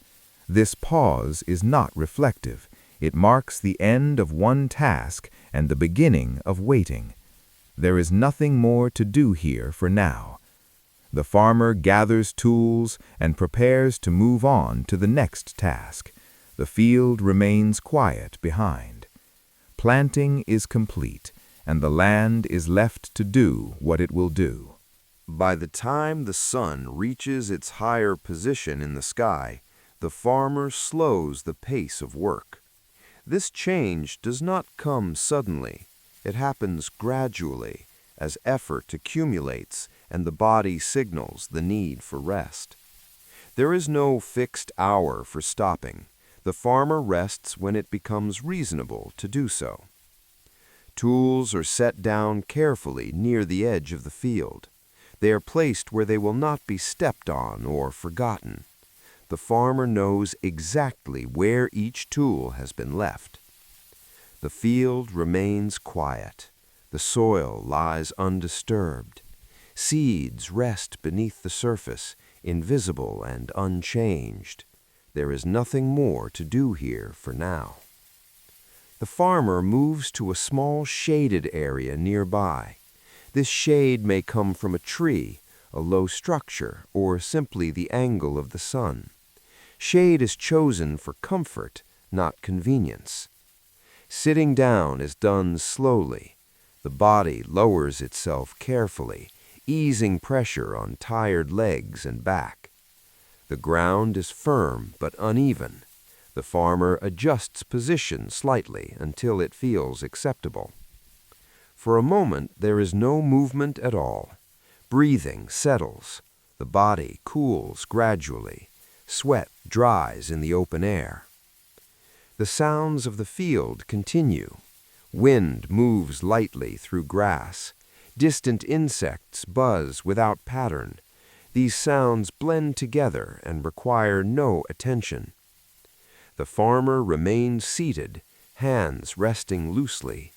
This pause is not reflective. It marks the end of one task and the beginning of waiting. There is nothing more to do here for now. The farmer gathers tools and prepares to move on to the next task. The field remains quiet behind. Planting is complete, and the land is left to do what it will do. By the time the sun reaches its higher position in the sky, the farmer slows the pace of work. This change does not come suddenly. It happens gradually as effort accumulates and the body signals the need for rest. There is no fixed hour for stopping. The farmer rests when it becomes reasonable to do so. Tools are set down carefully near the edge of the field. They are placed where they will not be stepped on or forgotten. The farmer knows exactly where each tool has been left. The field remains quiet. The soil lies undisturbed. Seeds rest beneath the surface, invisible and unchanged. There is nothing more to do here for now. The farmer moves to a small shaded area nearby. This shade may come from a tree, a low structure, or simply the angle of the sun. Shade is chosen for comfort, not convenience. Sitting down is done slowly. The body lowers itself carefully, easing pressure on tired legs and back. The ground is firm but uneven. The farmer adjusts position slightly until it feels acceptable. For a moment there is no movement at all. Breathing settles. The body cools gradually. Sweat dries in the open air. The sounds of the field continue. Wind moves lightly through grass. Distant insects buzz without pattern. These sounds blend together and require no attention. The farmer remains seated, hands resting loosely.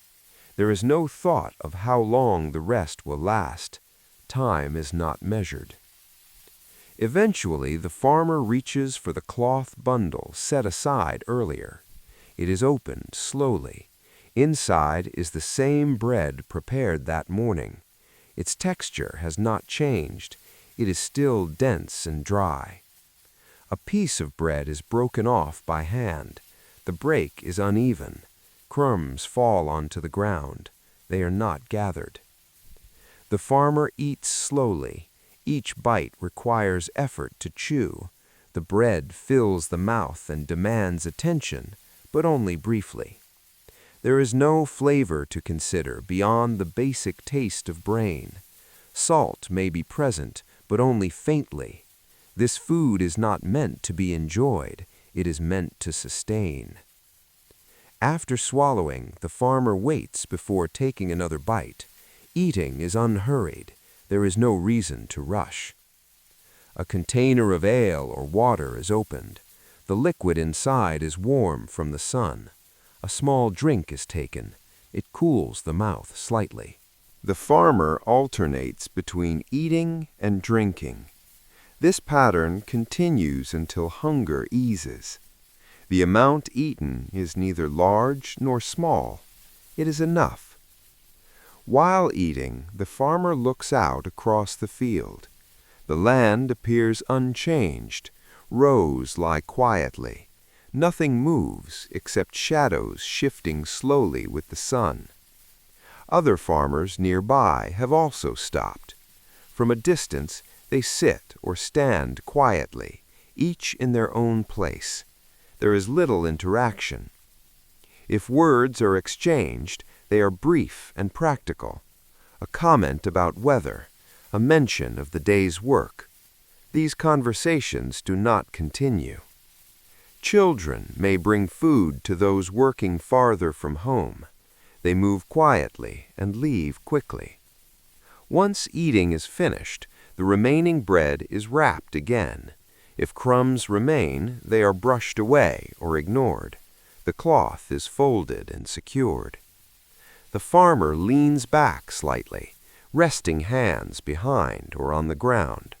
There is no thought of how long the rest will last. Time is not measured. Eventually, the farmer reaches for the cloth bundle set aside earlier. It is opened slowly. Inside is the same bread prepared that morning. Its texture has not changed. It is still dense and dry. A piece of bread is broken off by hand. The break is uneven. Crumbs fall onto the ground. They are not gathered. The farmer eats slowly. Each bite requires effort to chew. The bread fills the mouth and demands attention, but only briefly. There is no flavor to consider beyond the basic taste of brain. Salt may be present, but only faintly. This food is not meant to be enjoyed. It is meant to sustain. After swallowing, the farmer waits before taking another bite. Eating is unhurried. There is no reason to rush. A container of ale or water is opened. The liquid inside is warm from the sun. A small drink is taken. It cools the mouth slightly. The farmer alternates between eating and drinking. This pattern continues until hunger eases. The amount eaten is neither large nor small. It is enough. While eating, the farmer looks out across the field. The land appears unchanged. Rows lie quietly. Nothing moves except shadows shifting slowly with the sun. Other farmers nearby have also stopped. From a distance, they sit or stand quietly, each in their own place. There is little interaction. If words are exchanged, they are brief and practical. A comment about weather, a mention of the day's work. These conversations do not continue. Children may bring food to those working farther from home. They move quietly and leave quickly. Once eating is finished, the remaining bread is wrapped again. If crumbs remain, they are brushed away or ignored. The cloth is folded and secured. The farmer leans back slightly, resting hands behind or on the ground.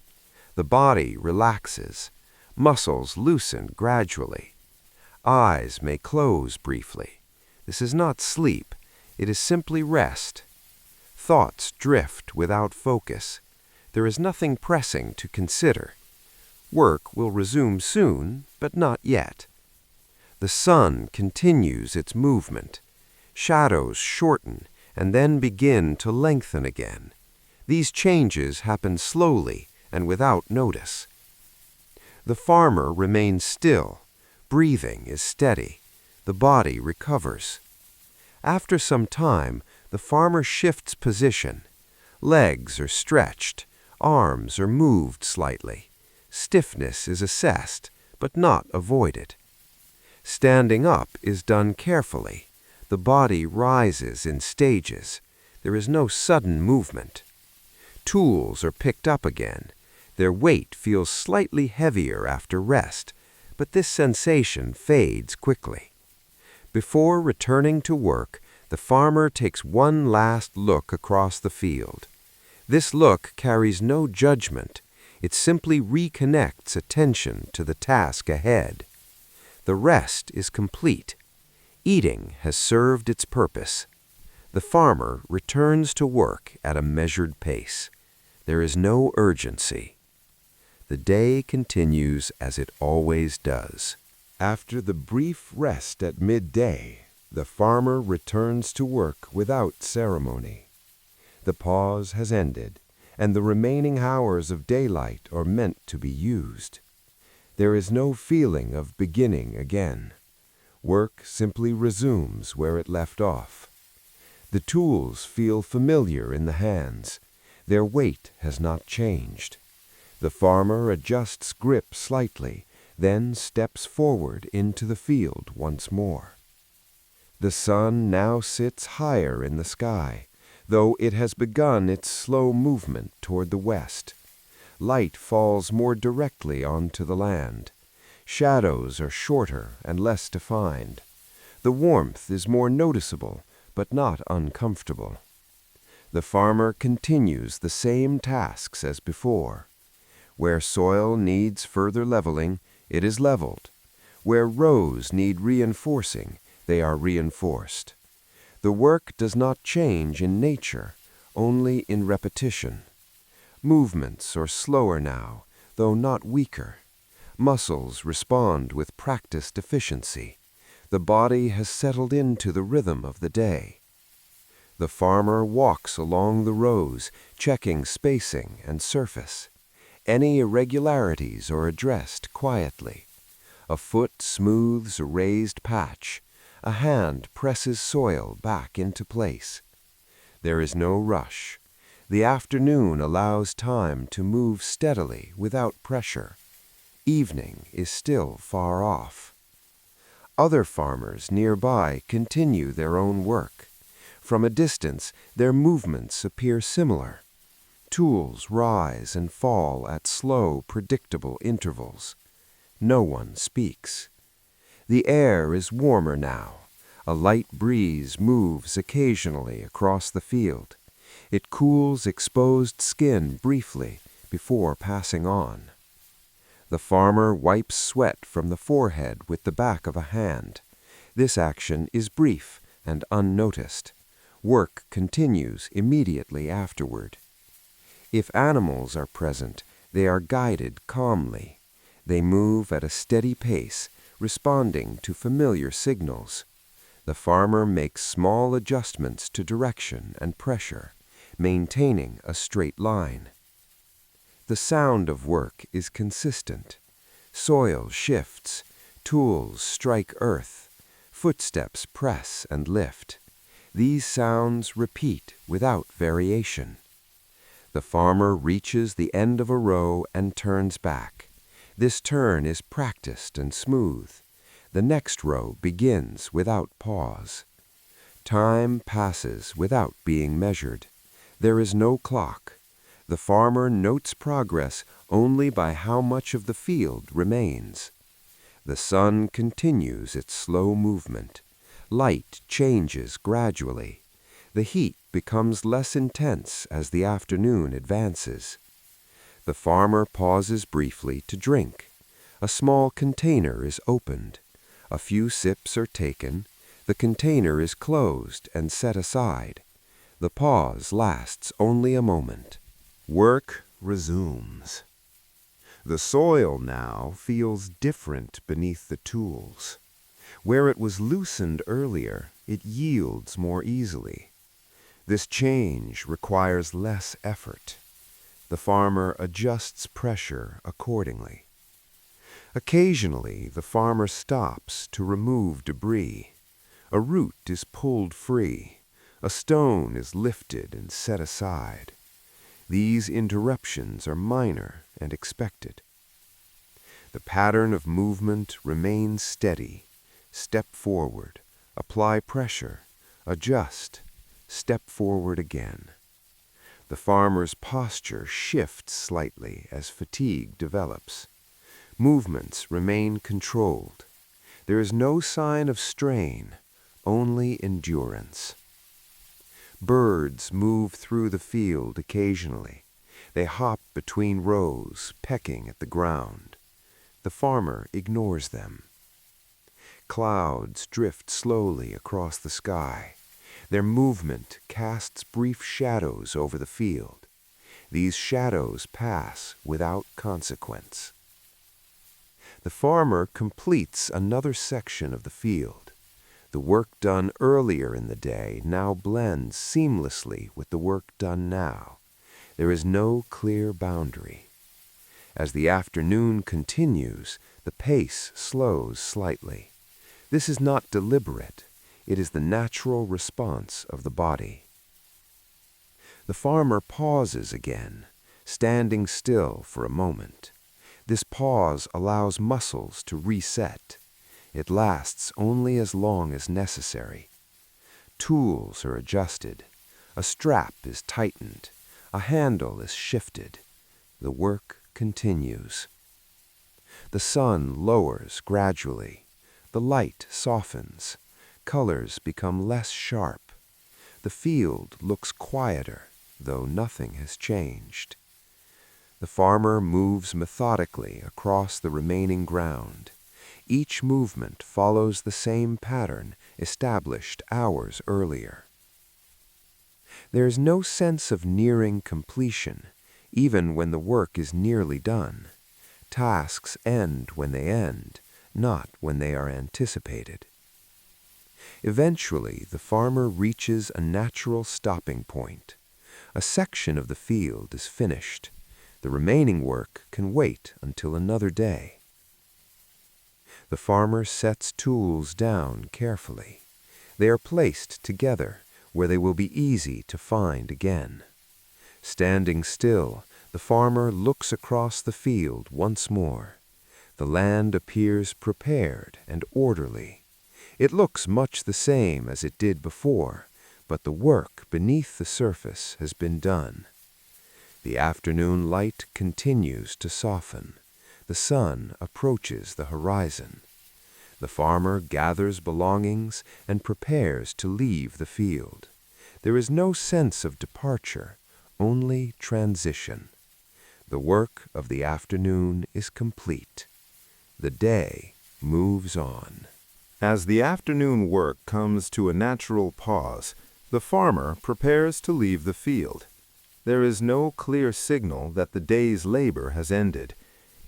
The body relaxes. Muscles loosen gradually. Eyes may close briefly. This is not sleep. It is simply rest. Thoughts drift without focus. There is nothing pressing to consider. Work will resume soon, but not yet. The sun continues its movement. Shadows shorten and then begin to lengthen again. These changes happen slowly and without notice. The farmer remains still. Breathing is steady. The body recovers. After some time, the farmer shifts position. Legs are stretched. Arms are moved slightly. Stiffness is assessed, but not avoided. Standing up is done carefully. The body rises in stages. There is no sudden movement. Tools are picked up again. Their weight feels slightly heavier after rest, but this sensation fades quickly. Before returning to work, the farmer takes one last look across the field. This look carries no judgment. It simply reconnects attention to the task ahead. The rest is complete. Eating has served its purpose. The farmer returns to work at a measured pace. There is no urgency. The day continues as it always does. After the brief rest at midday, the farmer returns to work without ceremony. The pause has ended, and the remaining hours of daylight are meant to be used. There is no feeling of beginning again. Work simply resumes where it left off. The tools feel familiar in the hands. Their weight has not changed. The farmer adjusts grip slightly, then steps forward into the field once more. The sun now sits higher in the sky, though it has begun its slow movement toward the west. Light falls more directly onto the land. Shadows are shorter and less defined. The warmth is more noticeable, but not uncomfortable. The farmer continues the same tasks as before. Where soil needs further leveling, it is leveled. Where rows need reinforcing, they are reinforced. The work does not change in nature, only in repetition. Movements are slower now, though not weaker. Muscles respond with practiced efficiency. The body has settled into the rhythm of the day. The farmer walks along the rows, checking spacing and surface. Any irregularities are addressed quietly. A foot smooths a raised patch. A hand presses soil back into place. There is no rush. The afternoon allows time to move steadily without pressure. Evening is still far off. Other farmers nearby continue their own work. From a distance, their movements appear similar. Tools rise and fall at slow, predictable intervals. No one speaks. The air is warmer now. A light breeze moves occasionally across the field. It cools exposed skin briefly before passing on. The farmer wipes sweat from the forehead with the back of a hand. This action is brief and unnoticed. Work continues immediately afterward. If animals are present, they are guided calmly. They move at a steady pace, responding to familiar signals. The farmer makes small adjustments to direction and pressure, maintaining a straight line. The sound of work is consistent. Soil shifts, tools strike earth, footsteps press and lift. These sounds repeat without variation. The farmer reaches the end of a row and turns back. This turn is practiced and smooth. The next row begins without pause. Time passes without being measured. There is no clock. The farmer notes progress only by how much of the field remains. The sun continues its slow movement. Light changes gradually. The heat becomes less intense as the afternoon advances. The farmer pauses briefly to drink. A small container is opened. A few sips are taken. The container is closed and set aside. The pause lasts only a moment. Work resumes. The soil now feels different beneath the tools. Where it was loosened earlier, it yields more easily. This change requires less effort. The farmer adjusts pressure accordingly. Occasionally, the farmer stops to remove debris. A root is pulled free. A stone is lifted and set aside. These interruptions are minor and expected. The pattern of movement remains steady. Step forward, apply pressure, adjust, step forward again. The farmer's posture shifts slightly as fatigue develops. Movements remain controlled. There is no sign of strain, only endurance. Birds move through the field occasionally. They hop between rows, pecking at the ground. The farmer ignores them. Clouds drift slowly across the sky. Their movement casts brief shadows over the field. These shadows pass without consequence. The farmer completes another section of the field. The work done earlier in the day now blends seamlessly with the work done now. There is no clear boundary. As the afternoon continues, the pace slows slightly. This is not deliberate. It is the natural response of the body. The farmer pauses again, standing still for a moment. This pause allows muscles to reset. It lasts only as long as necessary. Tools are adjusted. A strap is tightened. A handle is shifted. The work continues. The sun lowers gradually. The light softens. Colors become less sharp. The field looks quieter, though nothing has changed. The farmer moves methodically across the remaining ground. Each movement follows the same pattern established hours earlier. There is no sense of nearing completion, even when the work is nearly done. Tasks end when they end, not when they are anticipated. Eventually, the farmer reaches a natural stopping point. A section of the field is finished. The remaining work can wait until another day. The farmer sets tools down carefully. They are placed together where they will be easy to find again. Standing still, the farmer looks across the field once more. The land appears prepared and orderly. It looks much the same as it did before, but the work beneath the surface has been done. The afternoon light continues to soften. The sun approaches the horizon. The farmer gathers belongings and prepares to leave the field. There is no sense of departure, only transition. The work of the afternoon is complete. The day moves on. As the afternoon work comes to a natural pause, the farmer prepares to leave the field. There is no clear signal that the day's labor has ended.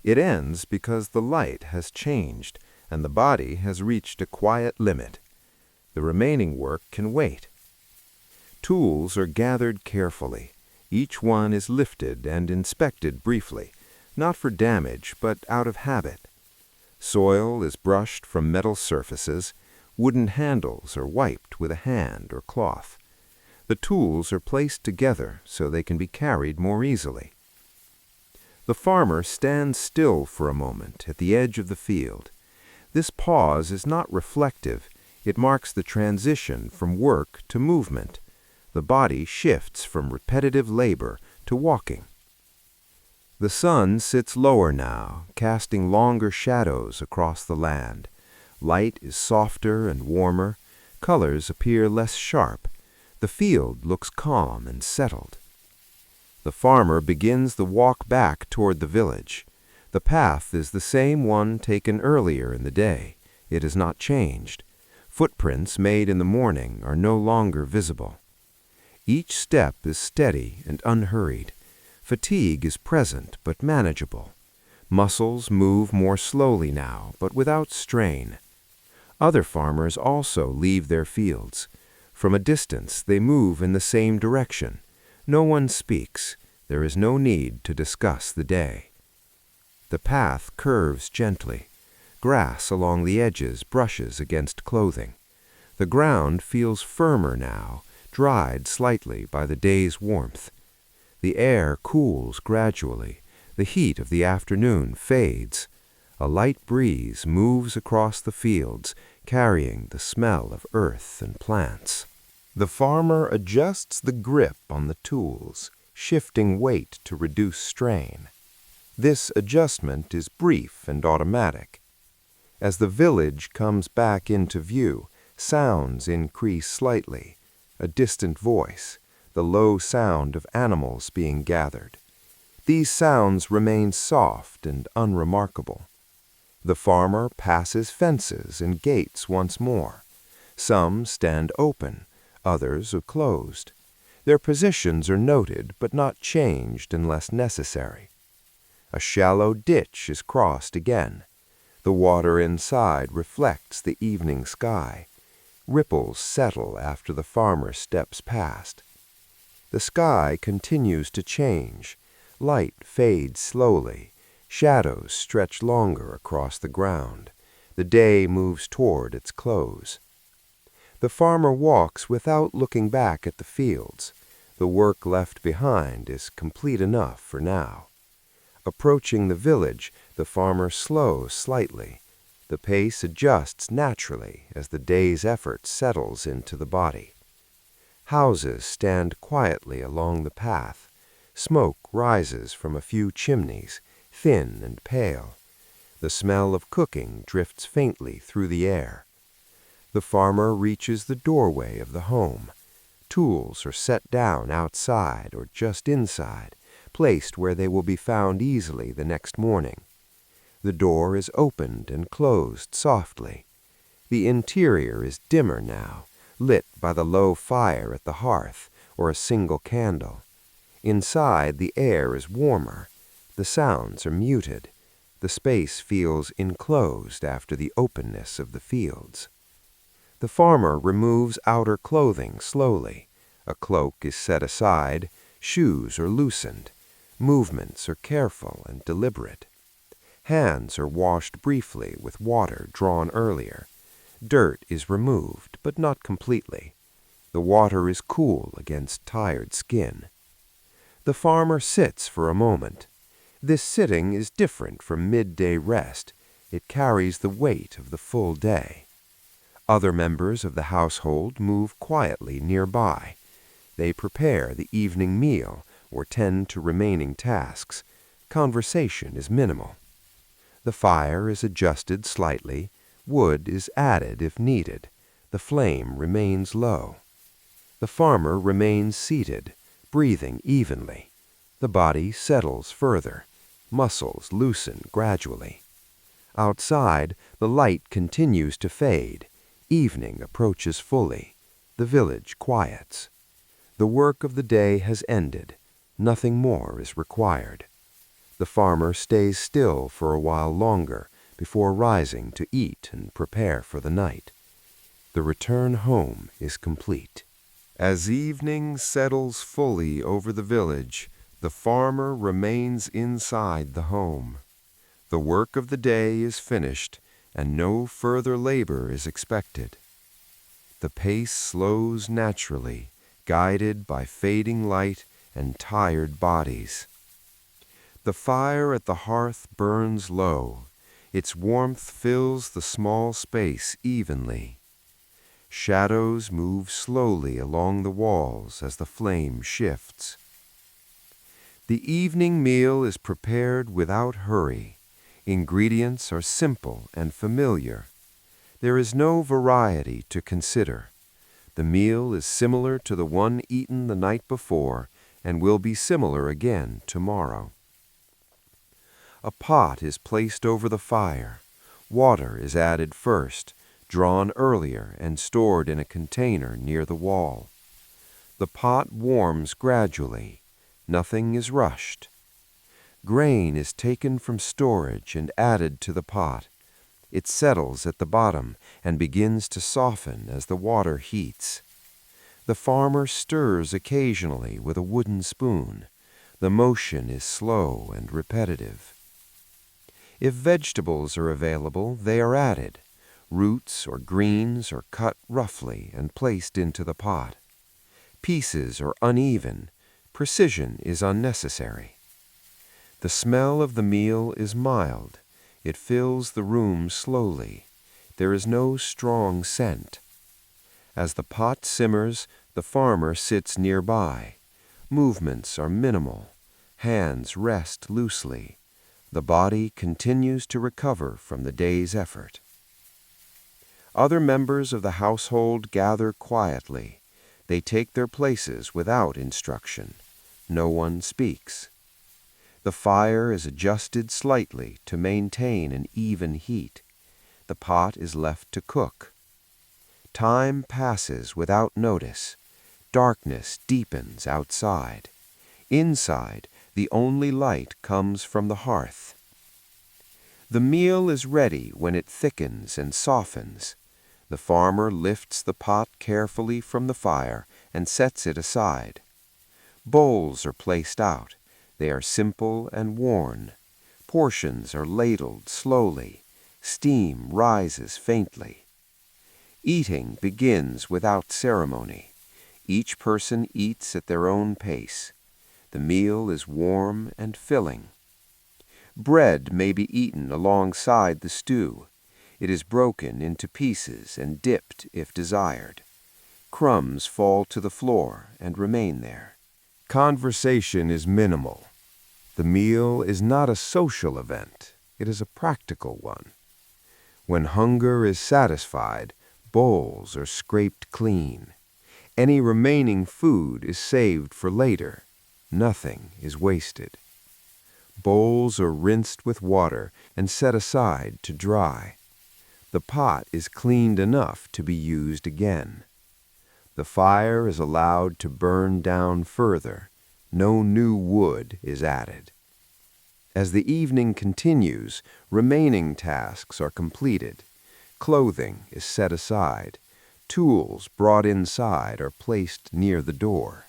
It ends because the light has changed and the body has reached a quiet limit. The remaining work can wait. Tools are gathered carefully. Each one is lifted and inspected briefly, not for damage, but out of habit. Soil is brushed from metal surfaces. Wooden handles are wiped with a hand or cloth. The tools are placed together so they can be carried more easily. The farmer stands still for a moment at the edge of the field. This pause is not reflective. It marks the transition from work to movement. The body shifts from repetitive labor to walking. The sun sits lower now, casting longer shadows across the land. Light is softer and warmer. Colors appear less sharp. The field looks calm and settled. The farmer begins the walk back toward the village. The path is the same one taken earlier in the day. It has not changed. Footprints made in the morning are no longer visible. Each step is steady and unhurried. Fatigue is present but manageable. Muscles move more slowly now, but without strain. Other farmers also leave their fields. From a distance, they move in the same direction. No one speaks. There is no need to discuss the day. The path curves gently. Grass along the edges brushes against clothing. The ground feels firmer now, dried slightly by the day's warmth. The air cools gradually. The heat of the afternoon fades. A light breeze moves across the fields, carrying the smell of earth and plants. The farmer adjusts the grip on the tools, shifting weight to reduce strain. This adjustment is brief and automatic. As the village comes back into view, sounds increase slightly. A distant voice, the low sound of animals being gathered. These sounds remain soft and unremarkable. The farmer passes fences and gates once more. Some stand open, others are closed. Their positions are noted but not changed unless necessary. A shallow ditch is crossed again. The water inside reflects the evening sky. Ripples settle after the farmer steps past. The sky continues to change. Light fades slowly. Shadows stretch longer across the ground. The day moves toward its close. The farmer walks without looking back at the fields. The work left behind is complete enough for now. Approaching the village, the farmer slows slightly. The pace adjusts naturally as the day's effort settles into the body. Houses stand quietly along the path. Smoke rises from a few chimneys, thin and pale. The smell of cooking drifts faintly through the air. The farmer reaches the doorway of the home. Tools are set down outside or just inside, placed where they will be found easily the next morning. The door is opened and closed softly. The interior is dimmer now, lit by the low fire at the hearth or a single candle. Inside, the air is warmer. The sounds are muted. The space feels enclosed after the openness of the fields. The farmer removes outer clothing slowly. A cloak is set aside. Shoes are loosened. Movements are careful and deliberate. Hands are washed briefly with water drawn earlier. Dirt is removed, but not completely. The water is cool against tired skin. The farmer sits for a moment. This sitting is different from midday rest. It carries the weight of the full day. Other members of the household move quietly nearby. They prepare the evening meal or tend to remaining tasks. Conversation is minimal. The fire is adjusted slightly. Wood is added if needed. The flame remains low. The farmer remains seated, breathing evenly. The body settles further. Muscles loosen gradually. Outside, the light continues to fade. Evening approaches fully. The village quiets. The work of the day has ended. Nothing more is required. The farmer stays still for a while longer before rising to eat and prepare for the night. The return home is complete. As evening settles fully over the village, the farmer remains inside the home. The work of the day is finished, and no further labor is expected. The pace slows naturally, guided by fading light and tired bodies. The fire at the hearth burns low. Its warmth fills the small space evenly. Shadows move slowly along the walls as the flame shifts. The evening meal is prepared without hurry. Ingredients are simple and familiar. There is no variety to consider. The meal is similar to the one eaten the night before and will be similar again tomorrow. A pot is placed over the fire. Water is added first, drawn earlier and stored in a container near the wall. The pot warms gradually. Nothing is rushed. Grain is taken from storage and added to the pot. It settles at the bottom and begins to soften as the water heats. The farmer stirs occasionally with a wooden spoon. The motion is slow and repetitive. If vegetables are available, they are added. Roots or greens are cut roughly and placed into the pot. Pieces are uneven. Precision is unnecessary. The smell of the meal is mild. It fills the room slowly. There is no strong scent. As the pot simmers, the farmer sits nearby. Movements are minimal. Hands rest loosely. The body continues to recover from the day's effort. Other members of the household gather quietly. They take their places without instruction. No one speaks. The fire is adjusted slightly to maintain an even heat. The pot is left to cook. Time passes without notice. Darkness deepens outside. Inside, the only light comes from the hearth. The meal is ready when it thickens and softens. The farmer lifts the pot carefully from the fire and sets it aside. Bowls are placed out. They are simple and worn. Portions are ladled slowly. Steam rises faintly. Eating begins without ceremony. Each person eats at their own pace. The meal is warm and filling. Bread may be eaten alongside the stew. It is broken into pieces and dipped if desired. Crumbs fall to the floor and remain there. Conversation is minimal. The meal is not a social event. It is a practical one. When hunger is satisfied, bowls are scraped clean. Any remaining food is saved for later. Nothing is wasted. Bowls are rinsed with water and set aside to dry. The pot is cleaned enough to be used again. The fire is allowed to burn down further. No new wood is added. As the evening continues, remaining tasks are completed. Clothing is set aside. Tools brought inside are placed near the door.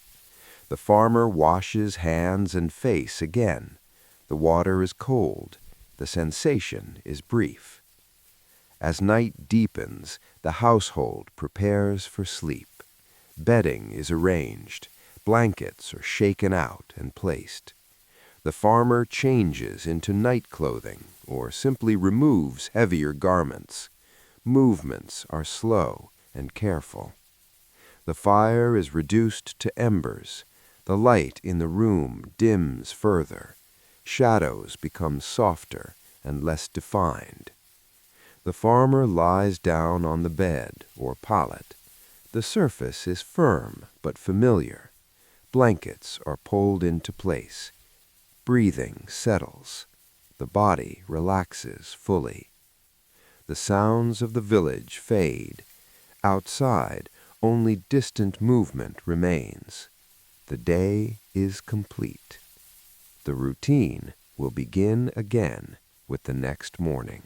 The farmer washes hands and face again. The water is cold. The sensation is brief. As night deepens, the household prepares for sleep. Bedding is arranged. Blankets are shaken out and placed. The farmer changes into night clothing or simply removes heavier garments. Movements are slow and careful. The fire is reduced to embers. The light in the room dims further. Shadows become softer and less defined. The farmer lies down on the bed or pallet. The surface is firm but familiar. Blankets are pulled into place. Breathing settles. The body relaxes fully. The sounds of the village fade. Outside, only distant movement remains. The day is complete. The routine will begin again with the next morning.